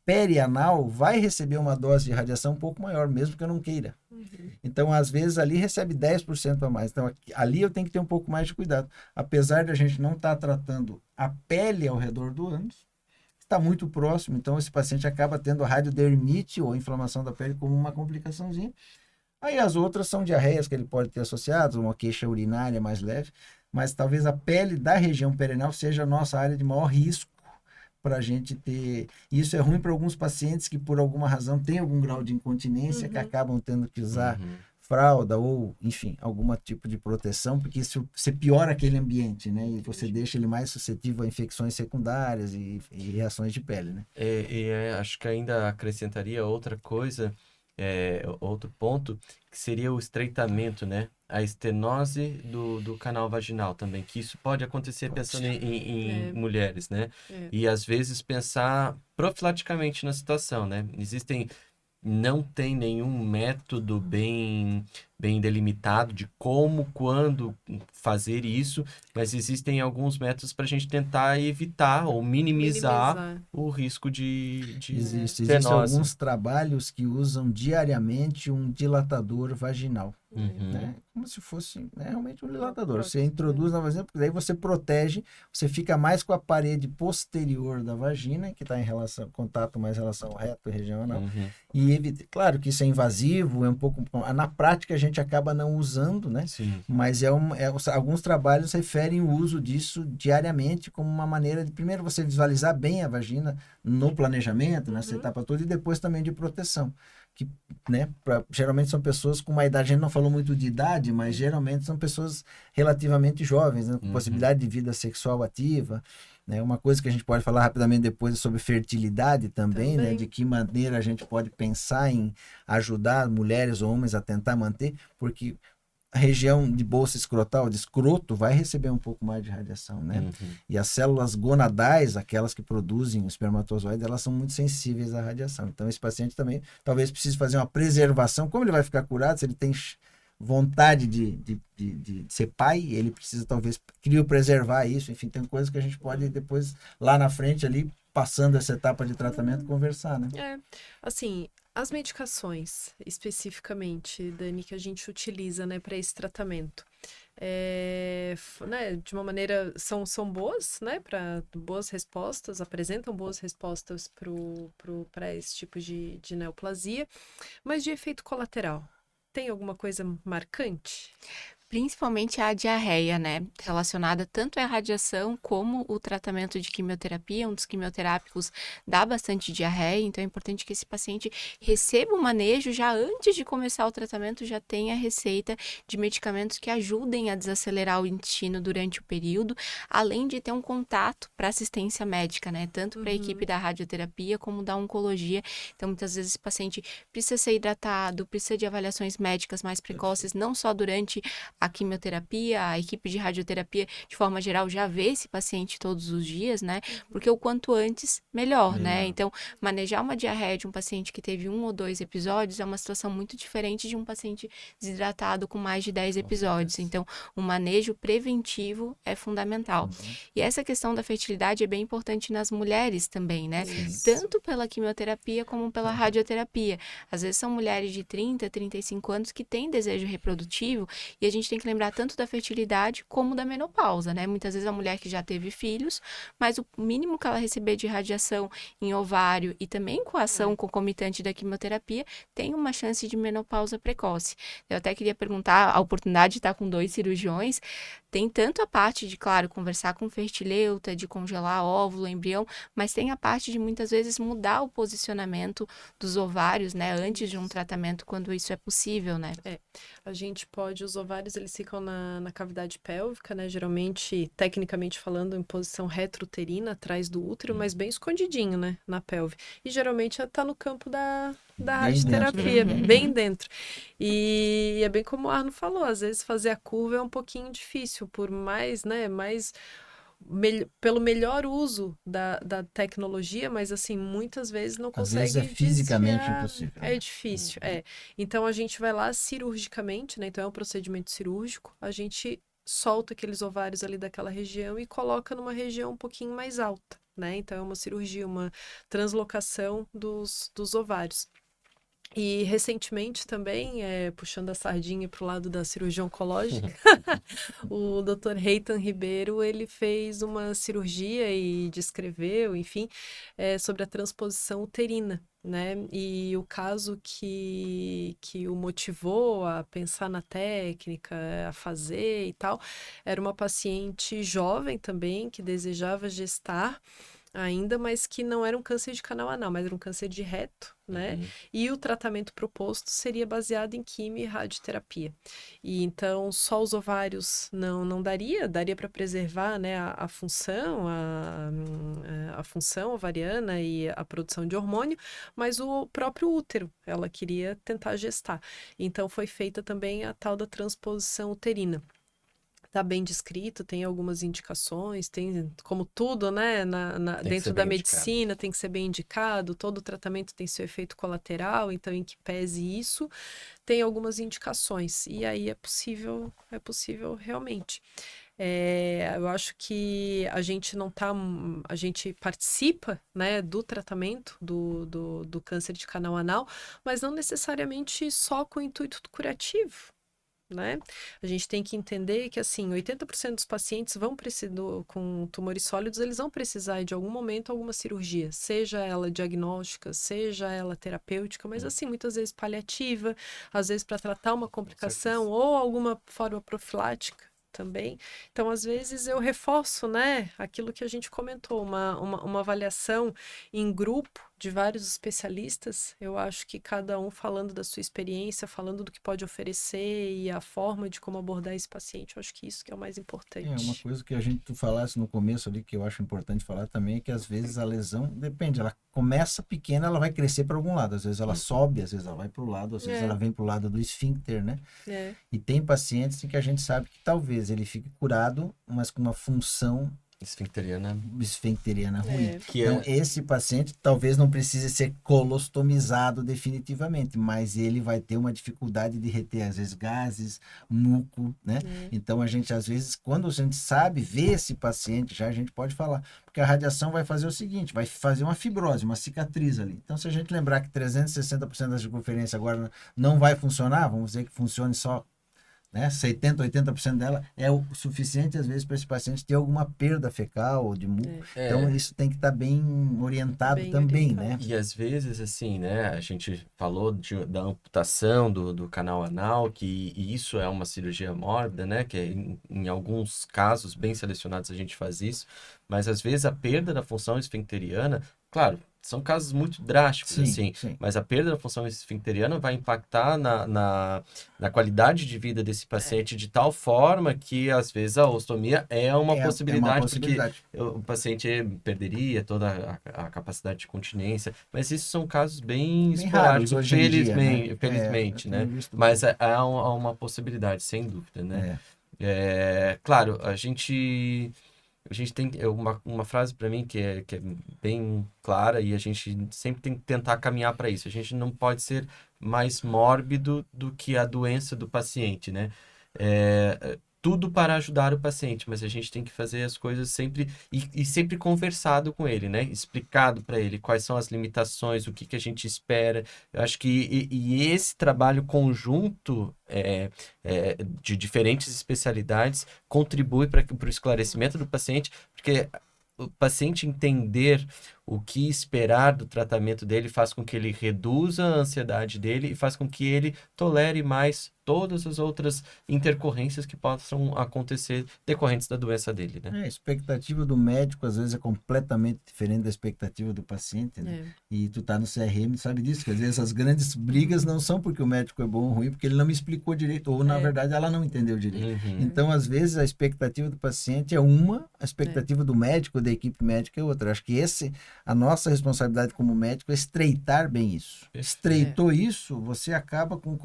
perianal vai receber uma dose de radiação um pouco maior, mesmo que eu não queira. Então, às vezes, ali recebe 10% a mais. Então, ali eu tenho que ter um pouco mais de cuidado. Apesar de a gente não estar tratando a pele ao redor do ânus, está muito próximo, então esse paciente acaba tendo radiodermite ou inflamação da pele como uma complicaçãozinha. Aí as outras são diarreias que ele pode ter associadas, uma queixa urinária mais leve, mas talvez a pele da região perineal seja a nossa área de maior risco para a gente ter... Isso é ruim para alguns pacientes que por alguma razão têm algum grau de incontinência, que acabam tendo que usar fralda ou, enfim, algum tipo de proteção, porque isso você piora aquele ambiente, né? E você deixa ele mais suscetível a infecções secundárias e reações de pele, né? Acho que ainda acrescentaria outra coisa, outro ponto, que seria o estreitamento, né? A estenose do canal vaginal também, que isso pode acontecer pensando em mulheres, né? E às vezes pensar profilaticamente na situação, né? Não tem nenhum método bem delimitado de como, quando fazer isso, mas existem alguns métodos para a gente tentar evitar ou minimizar o risco de Existem alguns trabalhos que usam diariamente um dilatador vaginal. Né? Como se fosse realmente um dilatador. Você introduz na vagina, porque daí você protege, você fica mais com a parede posterior da vagina, que está em contato mais em relação ao reto e região anal. E evita, claro que isso é invasivo, é um pouco... Na prática a gente acaba não usando, né? Sim. Mas alguns trabalhos referem o uso disso diariamente como uma maneira de, primeiro, você visualizar bem a vagina no planejamento, nessa etapa toda, e depois também de proteção. Que, né, geralmente são pessoas com uma idade, a gente não falou muito de idade, mas geralmente são pessoas relativamente jovens, né, com possibilidade de vida sexual ativa, né, uma coisa que a gente pode falar rapidamente depois é sobre fertilidade também, né, de que maneira a gente pode pensar em ajudar mulheres ou homens a tentar manter, porque a região de bolsa escrotal, de escroto, vai receber um pouco mais de radiação, né? E as células gonadais, aquelas que produzem o espermatozoide, elas são muito sensíveis à radiação. Então, esse paciente também talvez precise fazer uma preservação. Como ele vai ficar curado, se ele tem vontade de ser pai, ele precisa talvez criopreservar isso. Enfim, tem coisas que a gente pode depois, lá na frente ali, passando essa etapa de tratamento, conversar, né? Assim, as medicações, especificamente, Dani, que a gente utiliza, né, para esse tratamento, né, de uma maneira, são boas, né, para boas respostas, apresentam boas respostas para esse tipo de neoplasia, mas de efeito colateral, tem alguma coisa marcante? Principalmente a diarreia, né? Relacionada tanto à radiação como o tratamento de quimioterapia. Um dos quimioterápicos dá bastante diarreia, então é importante que esse paciente receba o manejo já antes de começar o tratamento, já tenha receita de medicamentos que ajudem a desacelerar o intestino durante o período, além de ter um contato para assistência médica, né? Tanto para a equipe da radioterapia como da oncologia. Então, muitas vezes esse paciente precisa ser hidratado, precisa de avaliações médicas mais precoces, não só durante a quimioterapia, a equipe de radioterapia, de forma geral, já vê esse paciente todos os dias, né? Porque o quanto antes, melhor, né? Então, manejar uma diarreia de um paciente que teve 1 ou 2 episódios é uma situação muito diferente de um paciente desidratado com mais de 10 episódios. Então, o manejo preventivo é fundamental. E essa questão da fertilidade é bem importante nas mulheres também, né? Tanto pela quimioterapia como pela radioterapia. Às vezes são mulheres de 30, 35 anos que têm desejo reprodutivo e a gente tem que lembrar tanto da fertilidade como da menopausa, né? Muitas vezes a mulher que já teve filhos, mas o mínimo que ela receber de radiação em ovário e também com a ação concomitante da quimioterapia, tem uma chance de menopausa precoce. Eu até queria perguntar, a oportunidade de estar com 2 cirurgiões, tem tanto a parte de, claro, conversar com o fertileuta, de congelar óvulo, embrião, mas tem a parte de muitas vezes mudar o posicionamento dos ovários, né? Antes de um tratamento, quando isso é possível, né? A gente pode, os ovários, eles ficam na cavidade pélvica, né? Geralmente, tecnicamente falando, em posição retrouterina, atrás do útero, mas bem escondidinho, né? Na pelve. E geralmente tá no campo da radioterapia, bem dentro. E é bem como o Arno falou, às vezes fazer a curva é um pouquinho difícil, por mais, né? Pelo melhor uso da tecnologia, mas assim, muitas vezes não consegue Às vezes é fisicamente desviar. impossível. É difícil, Então a gente vai lá cirurgicamente, né? Então é um procedimento cirúrgico, a gente solta aqueles ovários ali daquela região e coloca numa região um pouquinho mais alta, né? Então é uma cirurgia, uma translocação dos ovários. E recentemente também, puxando a sardinha para o lado da cirurgia oncológica, o Dr. Reitan Ribeiro, ele fez uma cirurgia e descreveu, enfim, sobre a transposição uterina, né? E o caso que o motivou a pensar na técnica, a fazer e tal, era uma paciente jovem também, que desejava gestar ainda, mas que não era um câncer de canal anal, mas era um câncer de reto, né? E o tratamento proposto seria baseado em quimio e radioterapia. E então só os ovários não daria para preservar, né, a função, a função ovariana e a produção de hormônio, mas o próprio útero, ela queria tentar gestar. Então foi feita também a tal da transposição uterina. Está bem descrito, tem algumas indicações, tem como tudo, né, dentro da medicina, tem que ser bem indicado, todo tratamento tem seu efeito colateral, então em que pese isso, tem algumas indicações, e aí é possível realmente. Eu acho que a gente participa, né, do tratamento do câncer de canal anal, mas não necessariamente só com o intuito curativo, né? A gente tem que entender que, assim, 80% dos pacientes com tumores sólidos, eles vão precisar de algum momento alguma cirurgia, seja ela diagnóstica, seja ela terapêutica, mas assim, muitas vezes paliativa, às vezes para tratar uma complicação ou alguma forma profilática também. Então, às vezes eu reforço, né, aquilo que a gente comentou, uma avaliação em grupo, de vários especialistas. Eu acho que cada um falando da sua experiência, falando do que pode oferecer e a forma de como abordar esse paciente. Eu acho que isso que é o mais importante. Uma coisa que tu falasse no começo ali, que eu acho importante falar também, é que às vezes a lesão, depende, ela começa pequena, ela vai crescer para algum lado. Às vezes ela sobe, às vezes ela vai para o lado, às vezes ela vem para o lado do esfíncter, né? E tem pacientes em que a gente sabe que talvez ele fique curado, mas com uma função esfincteriana ruim. Então, esse paciente talvez não precise ser colostomizado definitivamente, mas ele vai ter uma dificuldade de reter, às vezes, gases, muco, né? Então, a gente, às vezes, quando a gente sabe ver esse paciente, já a gente pode falar, porque a radiação vai fazer o seguinte, vai fazer uma fibrose, uma cicatriz ali. Então, se a gente lembrar que 360% da circunferência agora não vai funcionar, vamos dizer que funcione só, né? 70%, 80% dela é o suficiente, às vezes, para esse paciente ter alguma perda fecal ou de muco. Então, isso tem que estar bem orientado também, né? E às vezes, assim, né? A gente falou da amputação do canal anal, que isso é uma cirurgia mórbida, né? Que em alguns casos bem selecionados a gente faz isso. Mas, às vezes, a perda da função esfincteriana, claro, são casos muito drásticos, sim. Mas a perda da função esfincteriana vai impactar na qualidade de vida desse paciente de tal forma que, às vezes, a ostomia é uma possibilidade, porque o paciente perderia toda a capacidade de continência. Mas isso são casos bem esporádicos, felizmente, né? Mas há uma possibilidade, sem dúvida, né? Claro, a gente tem uma frase para mim que é bem clara e a gente sempre tem que tentar caminhar para isso. A gente não pode ser mais mórbido do que a doença do paciente, né? Tudo para ajudar o paciente, mas a gente tem que fazer as coisas sempre e sempre conversado com ele, né? Explicado para ele quais são as limitações, o que a gente espera. Eu acho que esse trabalho conjunto de diferentes especialidades contribui para o esclarecimento do paciente, porque o paciente entender o que esperar do tratamento dele faz com que ele reduza a ansiedade dele e faz com que ele tolere mais todas as outras intercorrências que possam acontecer decorrentes da doença dele, né? A expectativa do médico às vezes é completamente diferente da expectativa do paciente, né? E tu tá no CRM, sabe disso, que às vezes as grandes brigas não são porque o médico é bom ou ruim, porque ele não me explicou direito, ou na verdade ela não entendeu direito. Então, às vezes, a expectativa do paciente é uma, a expectativa do médico, da equipe médica é outra. Acho que a nossa responsabilidade como médico é estreitar bem isso. Estreitou isso, você acaba com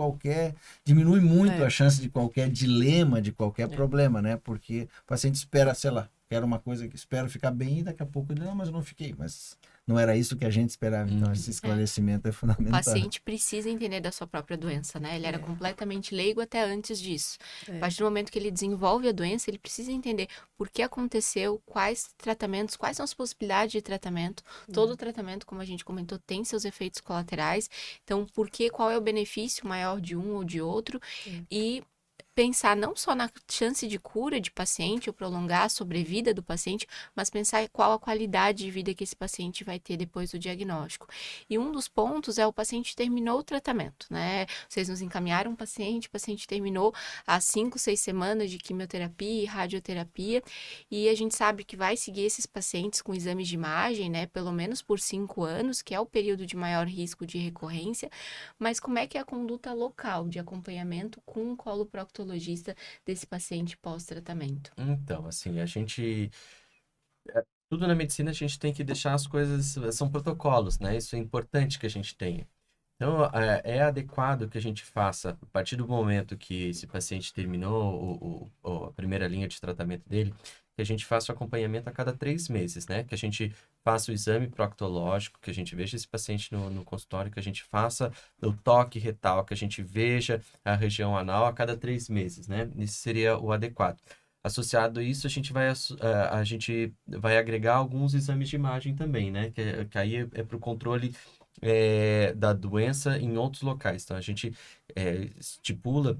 diminui muito a chance de qualquer dilema, de qualquer problema, né? Porque o paciente espera, sei lá, quero uma coisa que espero ficar bem e daqui a pouco ele, não, mas eu não fiquei, mas não era isso que a gente esperava. Então, esse esclarecimento é fundamental. O paciente precisa entender da sua própria doença, né? Ele era completamente leigo até antes disso. A partir do momento que ele desenvolve a doença, ele precisa entender por que aconteceu, quais tratamentos, quais são as possibilidades de tratamento. Todo tratamento, como a gente comentou, tem seus efeitos colaterais. Então, qual é o benefício maior de um ou de outro? E pensar não só na chance de cura de paciente ou prolongar a sobrevida do paciente, mas pensar qual a qualidade de vida que esse paciente vai ter depois do diagnóstico. E um dos pontos é o paciente terminou o tratamento, né? Vocês nos encaminharam o paciente terminou as 5, 6 semanas de quimioterapia e radioterapia, e a gente sabe que vai seguir esses pacientes com exames de imagem, né? Pelo menos por 5 anos, que é o período de maior risco de recorrência. Mas como é que é a conduta local de acompanhamento com o coloproctologista desse paciente pós-tratamento? Então, assim, tudo na medicina a gente tem que deixar as coisas, são protocolos, né? Isso é importante que a gente tenha. Então, é adequado que a gente faça, a partir do momento que esse paciente terminou a primeira linha de tratamento dele, que a gente faça o acompanhamento a cada 3 meses, né? Que a gente faça o exame proctológico, que a gente veja esse paciente no consultório, que a gente faça o toque retal, que a gente veja a região anal a cada 3 meses, né? Isso seria o adequado. Associado a isso, a gente vai agregar alguns exames de imagem também, né? Que aí é para o controle da doença em outros locais. Então, a gente estipula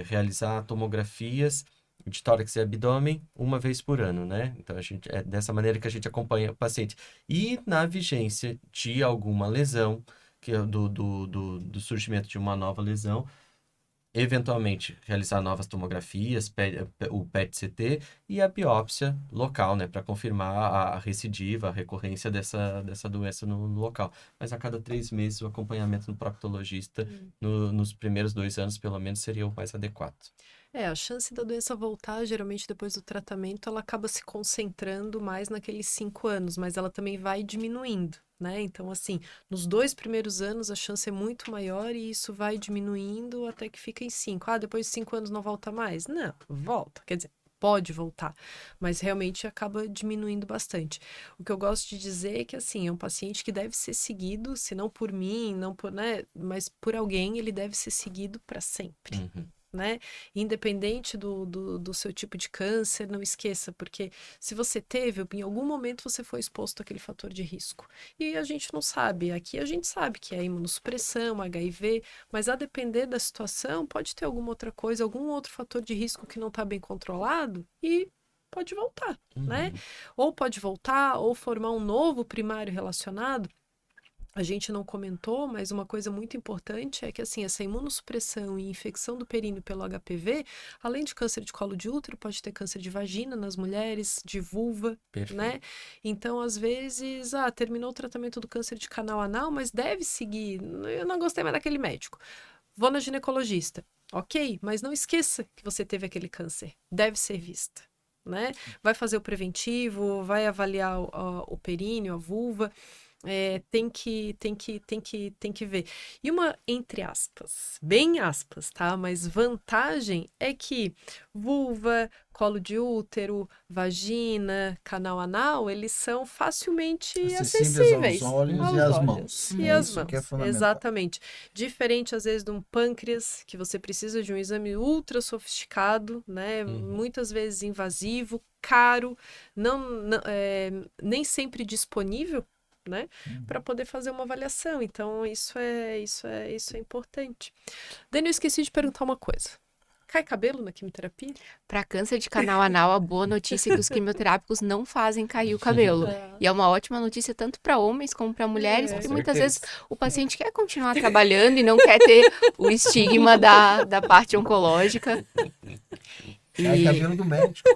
realizar tomografias de tórax e abdômen uma vez por ano, né? Então, é dessa maneira que a gente acompanha o paciente. E na vigência de alguma lesão, que é do surgimento de uma nova lesão, eventualmente realizar novas tomografias, o PET-CT e a biópsia local, né, para confirmar a recidiva, a recorrência dessa doença no local. Mas a cada 3 meses o acompanhamento no proctologista, nos primeiros 2 anos, pelo menos, seria o mais adequado. A chance da doença voltar, geralmente depois do tratamento, ela acaba se concentrando mais naqueles 5 anos, mas ela também vai diminuindo, né? Então, assim, nos 2 primeiros anos a chance é muito maior e isso vai diminuindo até que fica em 5. Depois de 5 anos não volta mais? Não, volta. Quer dizer, pode voltar, mas realmente acaba diminuindo bastante. O que eu gosto de dizer é que, assim, é um paciente que deve ser seguido, se não por mim, não por, né, mas por alguém, ele deve ser seguido para sempre. Né? Independente do seu tipo de câncer, não esqueça, porque se você teve, em algum momento você foi exposto àquele fator de risco. E a gente não sabe, aqui a gente sabe que é imunossupressão, HIV, mas a depender da situação, pode ter alguma outra coisa, algum outro fator de risco que não está bem controlado e pode voltar, né? Ou pode voltar, ou formar um novo primário relacionado. A gente não comentou, mas uma coisa muito importante é que, assim, essa imunossupressão e infecção do períneo pelo HPV, além de câncer de colo de útero, pode ter câncer de vagina nas mulheres, de vulva, né? Então, às vezes, terminou o tratamento do câncer de canal anal, mas deve seguir. Eu não gostei mais daquele médico. Vou na ginecologista. Ok, mas não esqueça que você teve aquele câncer. Deve ser vista, né? Vai fazer o preventivo, vai avaliar o períneo, a vulva. Tem que ver. E uma, entre aspas, bem aspas, tá? Mas vantagem é que vulva, colo de útero, vagina, canal anal, eles são facilmente acessíveis aos olhos e às mãos. E as mãos, Que é fundamental. exatamente. Diferente, às vezes, de um pâncreas, que você precisa de um exame ultra sofisticado, né? Muitas vezes invasivo, caro, nem sempre disponível, né, para poder fazer uma avaliação. Então, isso é importante. Dani, eu esqueci de perguntar uma coisa. Cai cabelo na quimioterapia? Para câncer de canal anal, a boa notícia é que os quimioterápicos não fazem cair o cabelo. E é uma ótima notícia tanto para homens como para mulheres, porque muitas vezes o paciente quer continuar trabalhando e não quer ter o estigma da parte oncológica. É cabelo do médico.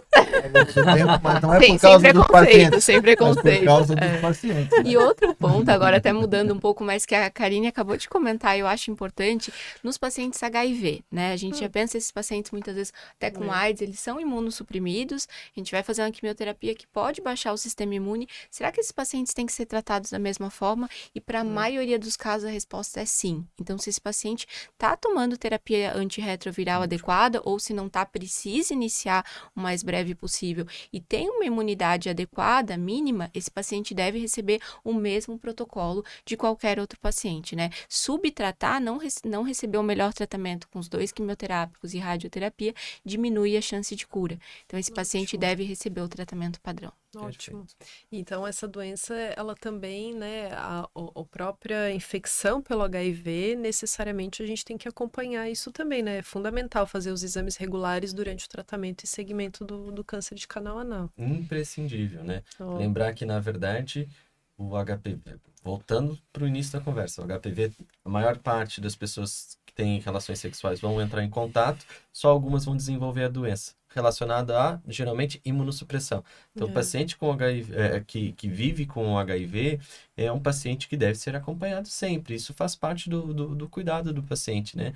Mas não é por causa dos pacientes. Sem preconceito. Mas por causa dos pacientes. E outro ponto, agora até mudando um pouco mais, que a Karine acabou de comentar, eu acho importante, nos pacientes HIV, né? A gente já pensa esses pacientes, muitas vezes, até com AIDS, eles são imunossuprimidos, a gente vai fazer uma quimioterapia que pode baixar o sistema imune. Será que esses pacientes têm que ser tratados da mesma forma? E para a maioria dos casos, a resposta é sim. Então, se esse paciente está tomando terapia antirretroviral adequada, ou se não está, precisa iniciar o mais breve possível e tem uma imunidade adequada, mínima, esse paciente deve receber o mesmo protocolo de qualquer outro paciente, né? Subtratar, não receber o melhor tratamento com os 2 quimioterápicos e radioterapia, diminui a chance de cura. Então, esse paciente deve receber o tratamento padrão. Ótimo. Então, essa doença, ela também, né, a própria infecção pelo HIV, necessariamente a gente tem que acompanhar isso também, né? É fundamental fazer os exames regulares durante o tratamento e segmento do câncer de canal anal. Imprescindível, né? Lembrar que, na verdade, o HPV, voltando para o início da conversa, o HPV, a maior parte das pessoas que têm relações sexuais vão entrar em contato, só algumas vão desenvolver a doença, relacionada a, geralmente, imunossupressão. Então, o paciente com HIV, que vive com HIV é um paciente que deve ser acompanhado sempre. Isso faz parte do cuidado do paciente, né?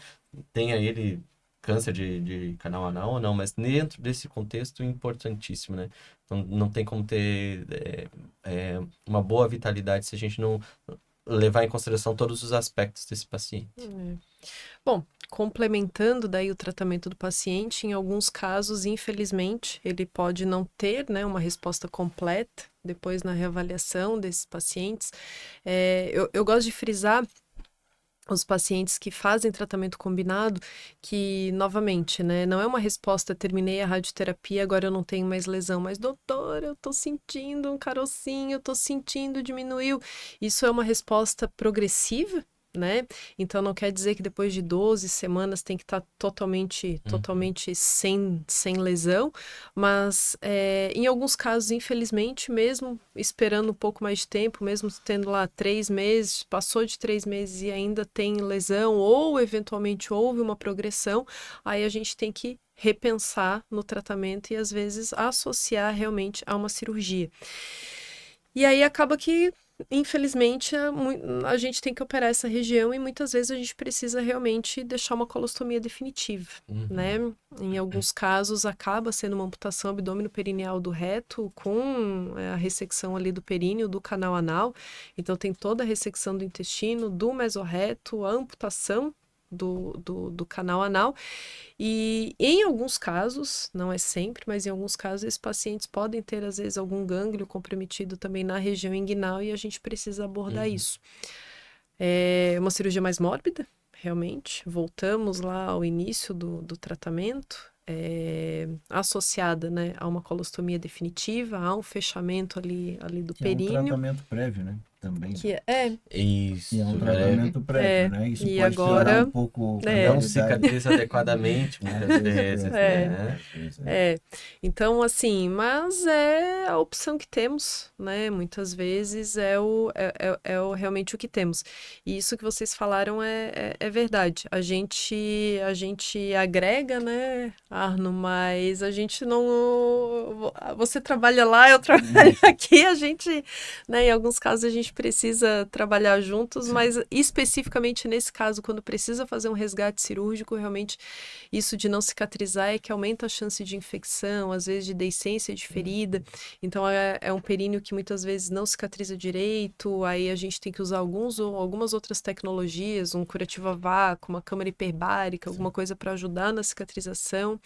Tenha ele câncer de canal anal ou não, mas dentro desse contexto importantíssimo, né? Então, não tem como ter uma boa vitalidade se a gente não levar em consideração todos os aspectos desse paciente. Bom, complementando daí o tratamento do paciente, em alguns casos, infelizmente, ele pode não ter, né, uma resposta completa depois na reavaliação desses pacientes. Eu gosto de frisar os pacientes que fazem tratamento combinado, que, novamente, né, não é uma resposta, terminei a radioterapia, agora eu não tenho mais lesão, mas, doutor, eu tô sentindo um carocinho, eu tô sentindo, diminuiu. Isso é uma resposta progressiva, né? Então não quer dizer que depois de 12 semanas tem que estar totalmente sem lesão, mas em alguns casos, infelizmente, mesmo esperando um pouco mais de tempo, mesmo tendo lá 3 meses, passou de 3 meses e ainda tem lesão, ou eventualmente houve uma progressão, aí a gente tem que repensar no tratamento e às vezes associar realmente a uma cirurgia. E aí acaba que, infelizmente, a gente tem que operar essa região e muitas vezes a gente precisa realmente deixar uma colostomia definitiva, né? Em alguns casos acaba sendo uma amputação abdômeno-perineal do reto com a ressecção ali do períneo, do canal anal. Então tem toda a ressecção do intestino, do mesorreto, a amputação do canal anal. E em alguns casos, não é sempre, mas em alguns casos, esses pacientes podem ter, às vezes, algum gânglio comprometido também na região inguinal e a gente precisa abordar isso. É uma cirurgia mais mórbida, realmente. Voltamos lá ao início do tratamento, associada, né, a uma colostomia definitiva, a um fechamento ali do períneo. É um tratamento prévio, né? Também. Isso. E é um tratamento prévio, né? Isso e pode agora, piorar um pouco. Não cicatriza adequadamente, muitas vezes, né? Então, assim, mas é a opção que temos, né? Muitas vezes é realmente o que temos. E isso que vocês falaram é verdade. A gente agrega, né, Arno, mas a gente não... Você trabalha lá, eu trabalho aqui, a gente, né, em alguns casos a gente precisa trabalhar juntos, mas especificamente nesse caso, quando precisa fazer um resgate cirúrgico, realmente isso de não cicatrizar é que aumenta a chance de infecção, às vezes de deiscência de ferida. Então é um períneo que muitas vezes não cicatriza direito, aí a gente tem que usar algumas outras tecnologias, um curativo a vácuo, uma câmara hiperbárica, alguma coisa para ajudar na cicatrização.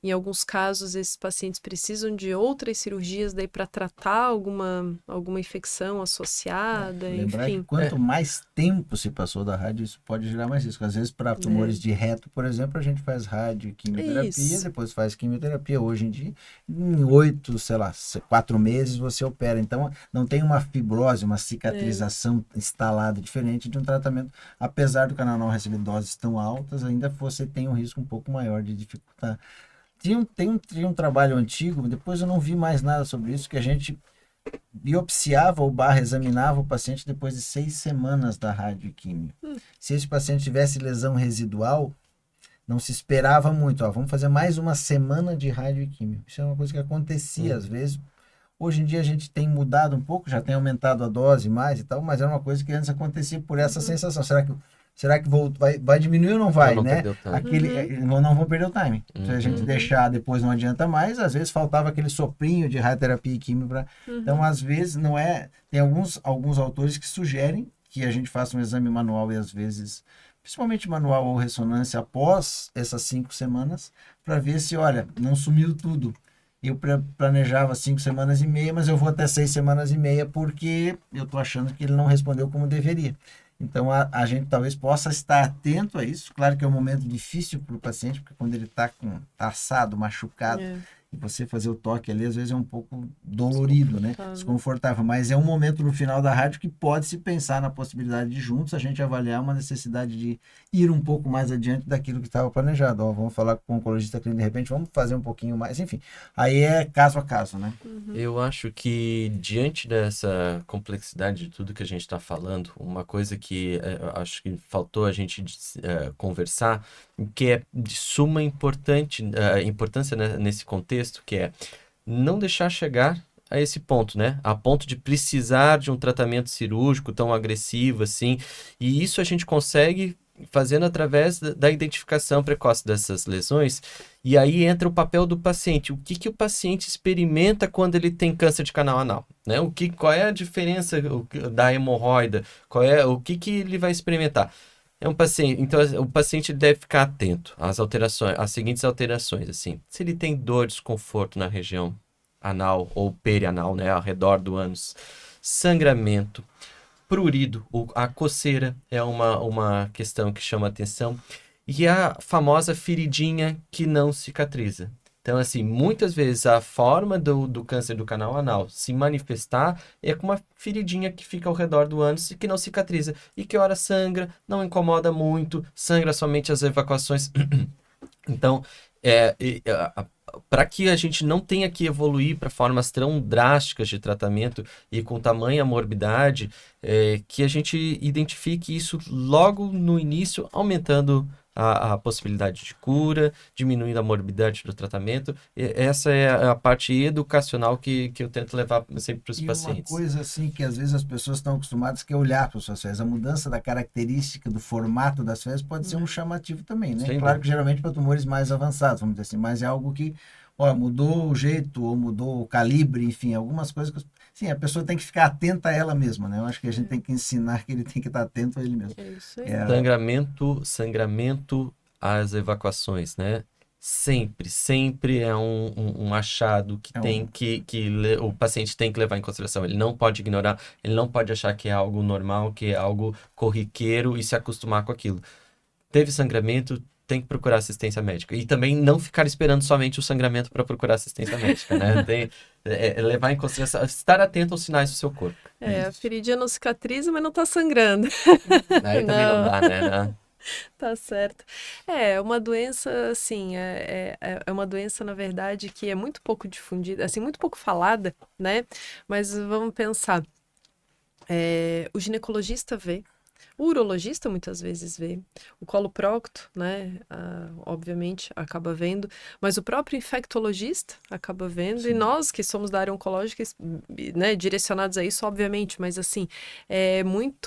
Em alguns casos, esses pacientes precisam de outras cirurgias daí para tratar alguma infecção associada, Lembrar enfim. que quanto mais tempo se passou da rádio, isso pode gerar mais risco. Às vezes, para tumores de reto, por exemplo, a gente faz rádio e quimioterapia, depois faz quimioterapia. Hoje em dia, em 4 meses você opera. Então, não tem uma fibrose, uma cicatrização instalada diferente de um tratamento. Apesar do canal não receber doses tão altas, ainda você tem um risco um pouco maior de dificultar. Tinha um trabalho antigo, depois eu não vi mais nada sobre isso, que a gente biopsiava ou examinava o paciente depois de 6 semanas da radioquímio. Se esse paciente tivesse lesão residual, não se esperava muito. Vamos fazer mais uma semana de radioquímio. Isso é uma coisa que acontecia às vezes. Hoje em dia a gente tem mudado um pouco, já tem aumentado a dose mais e tal, mas era uma coisa que antes acontecia por essa sensação. Será que vai diminuir ou não vai, né? Não vão perder o time. Se a gente deixar, depois não adianta mais. Às vezes faltava aquele soprinho de radioterapia e químio para... Então, às vezes, não é... Tem alguns autores que sugerem que a gente faça um exame manual e, às vezes, principalmente manual ou ressonância, após essas 5 semanas, para ver se, olha, não sumiu tudo. Eu planejava 5 semanas e meia, mas eu vou até 6 semanas e meia porque eu estou achando que ele não respondeu como deveria. Então, a gente talvez possa estar atento a isso. Claro que é um momento difícil para o paciente, porque quando ele está assado, machucado, e você fazer o toque ali, às vezes é um pouco dolorido, né? Desconfortável. Mas é um momento no final da rádio que pode-se pensar na possibilidade de juntos a gente avaliar uma necessidade de ir um pouco mais adiante daquilo que estava planejado. Vamos falar com o oncologista clínico, de repente, vamos fazer um pouquinho mais. Enfim, aí é caso a caso, né? Eu acho que, diante dessa complexidade de tudo que a gente está falando, uma coisa que acho que faltou a gente conversar, que é de suma importância, né, nesse contexto, que é não deixar chegar a esse ponto, né? A ponto de precisar de um tratamento cirúrgico tão agressivo assim. E isso a gente consegue fazendo através da identificação precoce dessas lesões. E aí entra o papel do paciente. O que o paciente experimenta quando ele tem câncer de canal anal, né? Qual é a diferença da hemorroida? O que ele vai experimentar? É um paciente, então o paciente deve ficar atento às seguintes alterações, assim. Se ele tem dor, desconforto na região anal ou perianal, né, ao redor do ânus, sangramento, prurido, a coceira é uma questão que chama atenção, e a famosa feridinha que não cicatriza. Então, assim, muitas vezes a forma do câncer do canal anal se manifestar é com uma feridinha que fica ao redor do ânus e que não cicatriza. E que ora sangra, não incomoda muito, sangra somente as evacuações. Então, para que a gente não tenha que evoluir para formas tão drásticas de tratamento e com tamanha morbidade, que a gente identifique isso logo no início, aumentando a possibilidade de cura, diminuindo a morbidade do tratamento. Essa é a parte educacional que eu tento levar sempre para os pacientes. Uma coisa assim que às vezes as pessoas estão acostumadas que é olhar para as suas fezes. A mudança da característica, do formato das fezes pode ser um chamativo também, né? Claro que geralmente para tumores mais avançados, vamos dizer assim, mas é algo que mudou o jeito ou mudou o calibre, enfim, algumas coisas que sim, a pessoa tem que ficar atenta a ela mesma, né? Eu acho que a gente tem que ensinar que ele tem que estar atento a ele mesmo. É isso aí. Sangramento às evacuações, né? Sempre é um achado que o paciente tem que levar em consideração. Ele não pode ignorar, ele não pode achar que é algo normal, que é algo corriqueiro e se acostumar com aquilo. Teve sangramento, tem que procurar assistência médica. E também não ficar esperando somente o sangramento para procurar assistência médica, né? Levar em consideração, estar atento aos sinais do seu corpo. A feridinha não cicatriza, mas não tá sangrando. Aí também não dá, né? Tá certo. É uma doença, assim, é uma doença, na verdade, que é muito pouco difundida, assim, muito pouco falada, né? Mas vamos pensar, o ginecologista vê, o urologista muitas vezes vê, o coloprocto, né, obviamente, acaba vendo, mas o próprio infectologista acaba vendo, sim, e nós que somos da área oncológica, né, direcionados a isso, obviamente, mas assim, é muito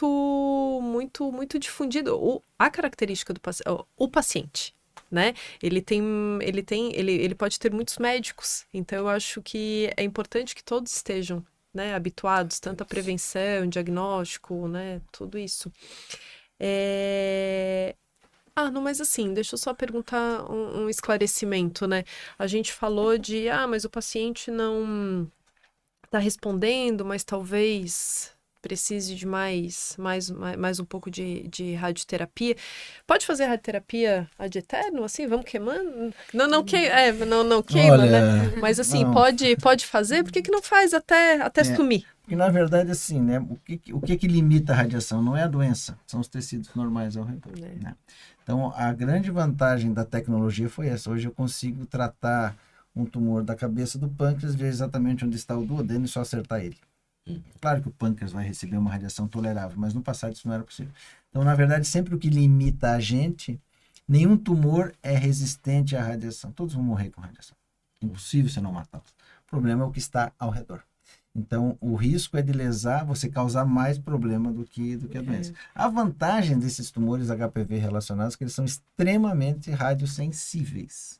difundido a característica do o paciente. Né? Ele pode ter muitos médicos, então eu acho que é importante que todos estejam, né, habituados, tanto à prevenção, diagnóstico, né, tudo isso. Não, mas assim, deixa eu só perguntar um esclarecimento, né? A gente falou de, mas o paciente não está respondendo, mas talvez precise de mais um pouco de radioterapia. Pode fazer radioterapia ad eterno, assim, vamos queimando? Não queima, olha, né? Mas assim, pode fazer? Por que não faz até sumir? Porque na verdade, assim, né? O que limita a radiação? Não é a doença, são os tecidos normais ao redor. Né? Então, a grande vantagem da tecnologia foi essa. Hoje eu consigo tratar um tumor da cabeça do pâncreas, ver exatamente onde está o duodeno e só acertar ele. Claro que o pâncreas vai receber uma radiação tolerável, mas no passado isso não era possível. Então, na verdade, sempre o que limita a gente, nenhum tumor é resistente à radiação. Todos vão morrer com radiação. Impossível você não matá-los. O problema é o que está ao redor. Então, o risco é de lesar, você causar mais problema do que a doença. A vantagem desses tumores HPV relacionados é que eles são extremamente radiosensíveis.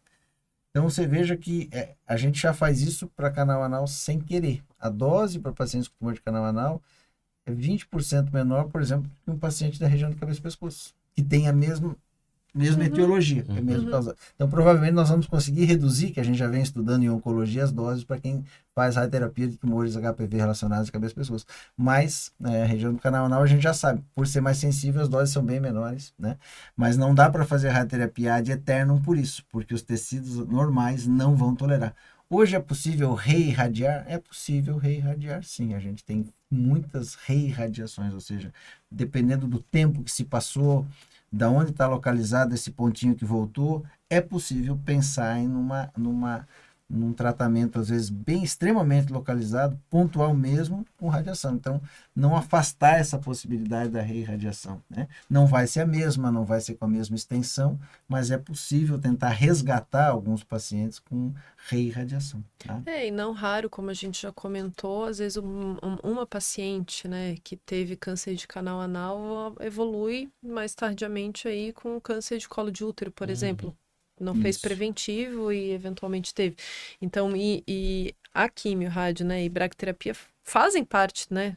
Então, você veja que a gente já faz isso para canal anal sem querer. A dose para pacientes com tumor de canal anal é 20% menor, por exemplo, que um paciente da região de cabeça e pescoço, que tem a mesma etiologia, é mesmo causado. Então, provavelmente, nós vamos conseguir reduzir, que a gente já vem estudando em oncologia, as doses para quem faz radioterapia de tumores HPV relacionados à cabeça e pescoço. Mas, a região do canal anal, a gente já sabe, por ser mais sensível, as doses são bem menores, né? Mas não dá para fazer radioterapia ad eternum por isso, porque os tecidos normais não vão tolerar. Hoje é possível reirradiar? É possível reirradiar, sim. A gente tem muitas reirradiações, ou seja, dependendo do tempo que se passou, da onde está localizado esse pontinho que voltou, é possível pensar em num tratamento, às vezes, bem extremamente localizado, pontual mesmo, com radiação. Então, não afastar essa possibilidade da reirradiação, né? Não vai ser a mesma, não vai ser com a mesma extensão, mas é possível tentar resgatar alguns pacientes com reirradiação. Tá? E não raro, como a gente já comentou, às vezes uma paciente, né, que teve câncer de canal anal evolui mais tardiamente aí com câncer de colo de útero, por exemplo. Não fez preventivo e eventualmente teve. Então, e a quimio, rádio, né, e bracterapia fazem parte, né,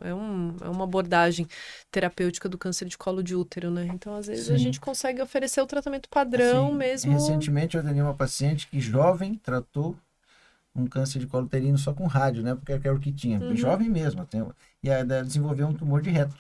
é uma abordagem terapêutica do câncer de colo de útero, né? Então, às vezes, a gente consegue oferecer o tratamento padrão mesmo. Recentemente, eu atendi uma paciente que jovem tratou um câncer de colo uterino só com rádio, né? Porque era o que tinha. Jovem mesmo. E aí desenvolveu um tumor de reto.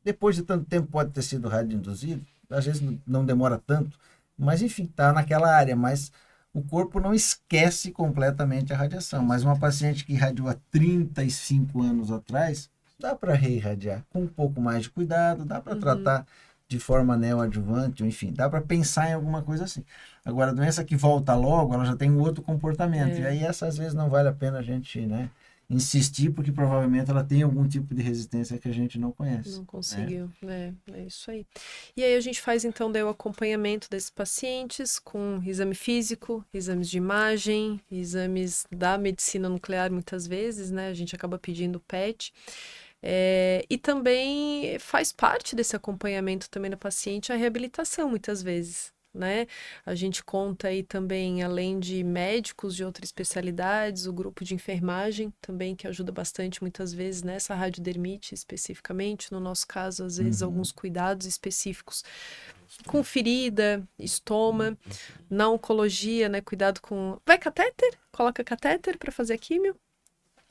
Depois de tanto tempo, pode ter sido rádio induzido. Às vezes não demora tanto, mas enfim, está naquela área, mas o corpo não esquece completamente a radiação. Mas uma paciente que irradiou há 35 anos atrás, dá para reirradiar com um pouco mais de cuidado, dá para tratar de forma neoadjuvante, enfim, dá para pensar em alguma coisa assim. Agora, a doença que volta logo, ela já tem um outro comportamento, e aí essa às vezes não vale a pena a gente, né, insistir, porque provavelmente ela tem algum tipo de resistência que a gente não conhece. Não conseguiu, né? É isso aí. E aí a gente faz então daí o acompanhamento desses pacientes com exame físico, exames de imagem, exames da medicina nuclear muitas vezes, né? A gente acaba pedindo PET. E também faz parte desse acompanhamento também da paciente a reabilitação muitas vezes. Né? A gente conta aí também, além de médicos de outras especialidades, o grupo de enfermagem também, que ajuda bastante muitas vezes nessa radiodermite especificamente, no nosso caso, às vezes alguns cuidados específicos com ferida, estoma, na oncologia, né? Cuidado com... Vai catéter? Coloca catéter para fazer a químio?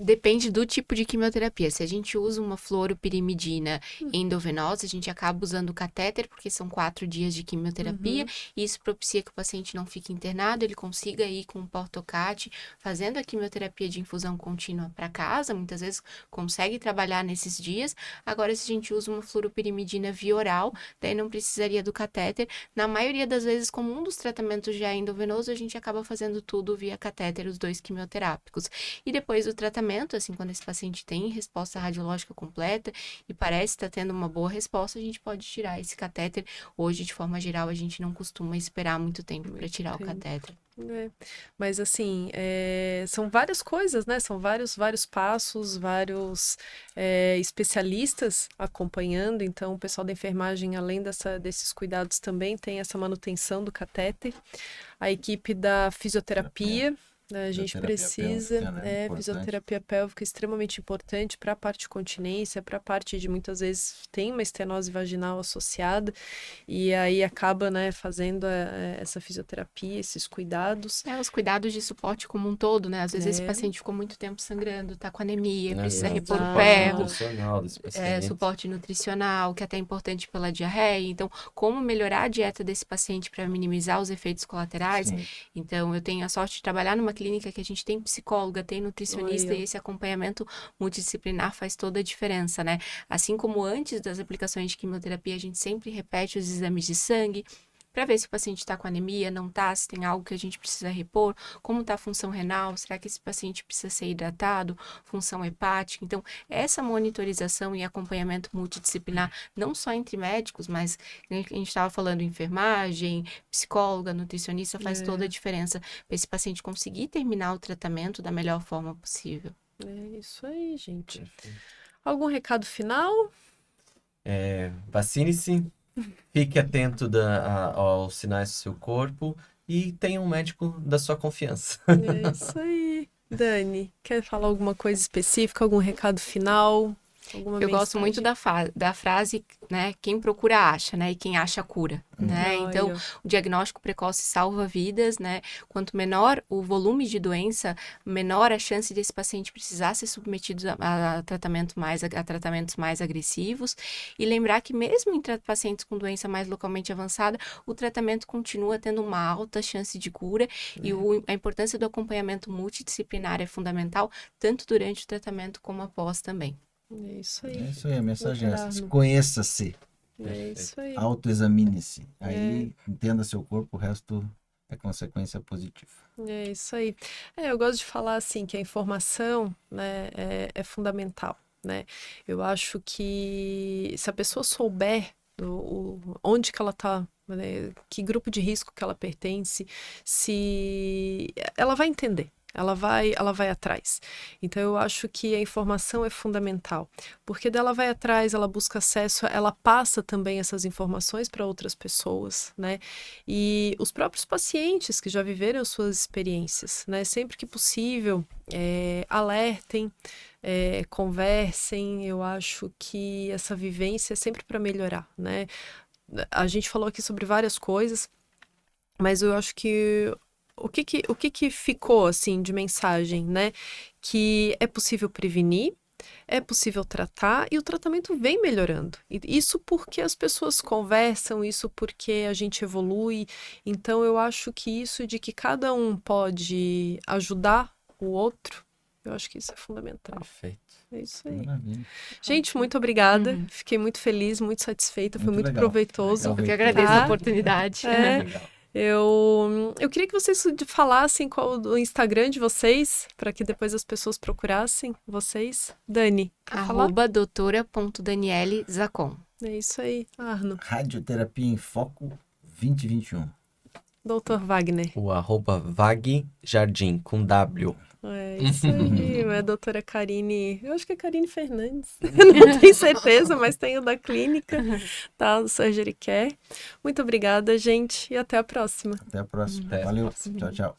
Depende do tipo de quimioterapia. Se a gente usa uma fluoropirimidina endovenosa, a gente acaba usando o catéter, porque são 4 dias de quimioterapia, e isso propicia que o paciente não fique internado, ele consiga ir com o portocate, fazendo a quimioterapia de infusão contínua para casa, muitas vezes consegue trabalhar nesses dias. Agora, se a gente usa uma fluoropirimidina via oral, daí não precisaria do catéter. Na maioria das vezes, como um dos tratamentos já é endovenoso, a gente acaba fazendo tudo via catéter, os 2 quimioterápicos. E depois do tratamento, assim, quando esse paciente tem resposta radiológica completa e parece estar tendo uma boa resposta, a gente pode tirar esse catéter. Hoje, de forma geral, a gente não costuma esperar muito tempo para tirar o catéter. Mas assim, são várias coisas, né? São vários passos, vários especialistas acompanhando. Então, o pessoal da enfermagem, além desses cuidados, também tem essa manutenção do catéter. A equipe da fisioterapia. A gente precisa, pélvica, né? Fisioterapia pélvica é extremamente importante para a parte de continência, para a parte de muitas vezes tem uma estenose vaginal associada e aí acaba, né, fazendo essa fisioterapia, esses cuidados. Os cuidados de suporte como um todo, né? Às vezes esse paciente ficou muito tempo sangrando, tá com anemia, precisa repor ferro, suporte nutricional, que é até importante pela diarreia. Então, como melhorar a dieta desse paciente para minimizar os efeitos colaterais? Sim. Então, eu tenho a sorte de trabalhar numa clínica que a gente tem psicóloga, tem nutricionista, e esse acompanhamento multidisciplinar faz toda a diferença, né? Assim como antes das aplicações de quimioterapia, a gente sempre repete os exames de sangue para ver se o paciente está com anemia, não está, se tem algo que a gente precisa repor, como está a função renal, será que esse paciente precisa ser hidratado, função hepática. Então, essa monitorização e acompanhamento multidisciplinar, não só entre médicos, mas a gente estava falando enfermagem, psicóloga, nutricionista, faz toda a diferença para esse paciente conseguir terminar o tratamento da melhor forma possível. É isso aí, gente. Algum recado final? Vacine-se. Fique atento aos sinais do seu corpo e tenha um médico da sua confiança. É isso aí. Dani, quer falar alguma coisa específica, algum recado final? Eu gosto muito da frase, né? Quem procura acha, né? E quem acha cura, né? Então, o diagnóstico precoce salva vidas, né? Quanto menor o volume de doença, menor a chance desse paciente precisar ser submetido a tratamentos mais agressivos. E lembrar que mesmo em pacientes com doença mais localmente avançada, o tratamento continua tendo uma alta chance de cura. E a importância do acompanhamento multidisciplinar é fundamental, tanto durante o tratamento como após também. É isso aí. É isso aí, a mensagem é essa. Conheça-se. É isso aí. Autoexamine-se. Aí entenda seu corpo, o resto é consequência positiva. É isso aí. Eu gosto de falar assim que a informação, né, é fundamental, né? Eu acho que se a pessoa souber onde que ela está, né, que grupo de risco que ela pertence, se ela vai entender. Ela vai atrás. Então, eu acho que a informação é fundamental, porque dela vai atrás, ela busca acesso, ela passa também essas informações para outras pessoas, né? E os próprios pacientes que já viveram suas experiências, né? Sempre que possível, alertem, conversem. Eu acho que essa vivência é sempre para melhorar, né? A gente falou aqui sobre várias coisas, mas eu acho que o que ficou, assim, de mensagem, né? Que é possível prevenir, é possível tratar e o tratamento vem melhorando. E isso porque as pessoas conversam, isso porque a gente evolui. Então, eu acho que isso de que cada um pode ajudar o outro, eu acho que isso é fundamental. Perfeito. É isso aí. Maravilha. Gente, muito obrigada. Fiquei muito feliz, muito satisfeita. Foi muito legal. proveitoso. Legal. Eu que agradeço Tá? a oportunidade. É. Legal. Eu queria que vocês falassem qual o Instagram de vocês, para que depois as pessoas procurassem vocês. Dani, quer falar? @doutora.daniele Zacon. É isso aí, Arno. Radioterapia em Foco 2021. Doutor Wagner. O @vagjardim, com W. É isso aí, é a doutora Karine, eu acho que é Karine Fernandes, não tenho certeza, mas tem o da clínica, tá, do Surgery Care. Muito obrigada, gente, e até a próxima. Até a próxima. Até a Valeu. próxima. Tchau, tchau.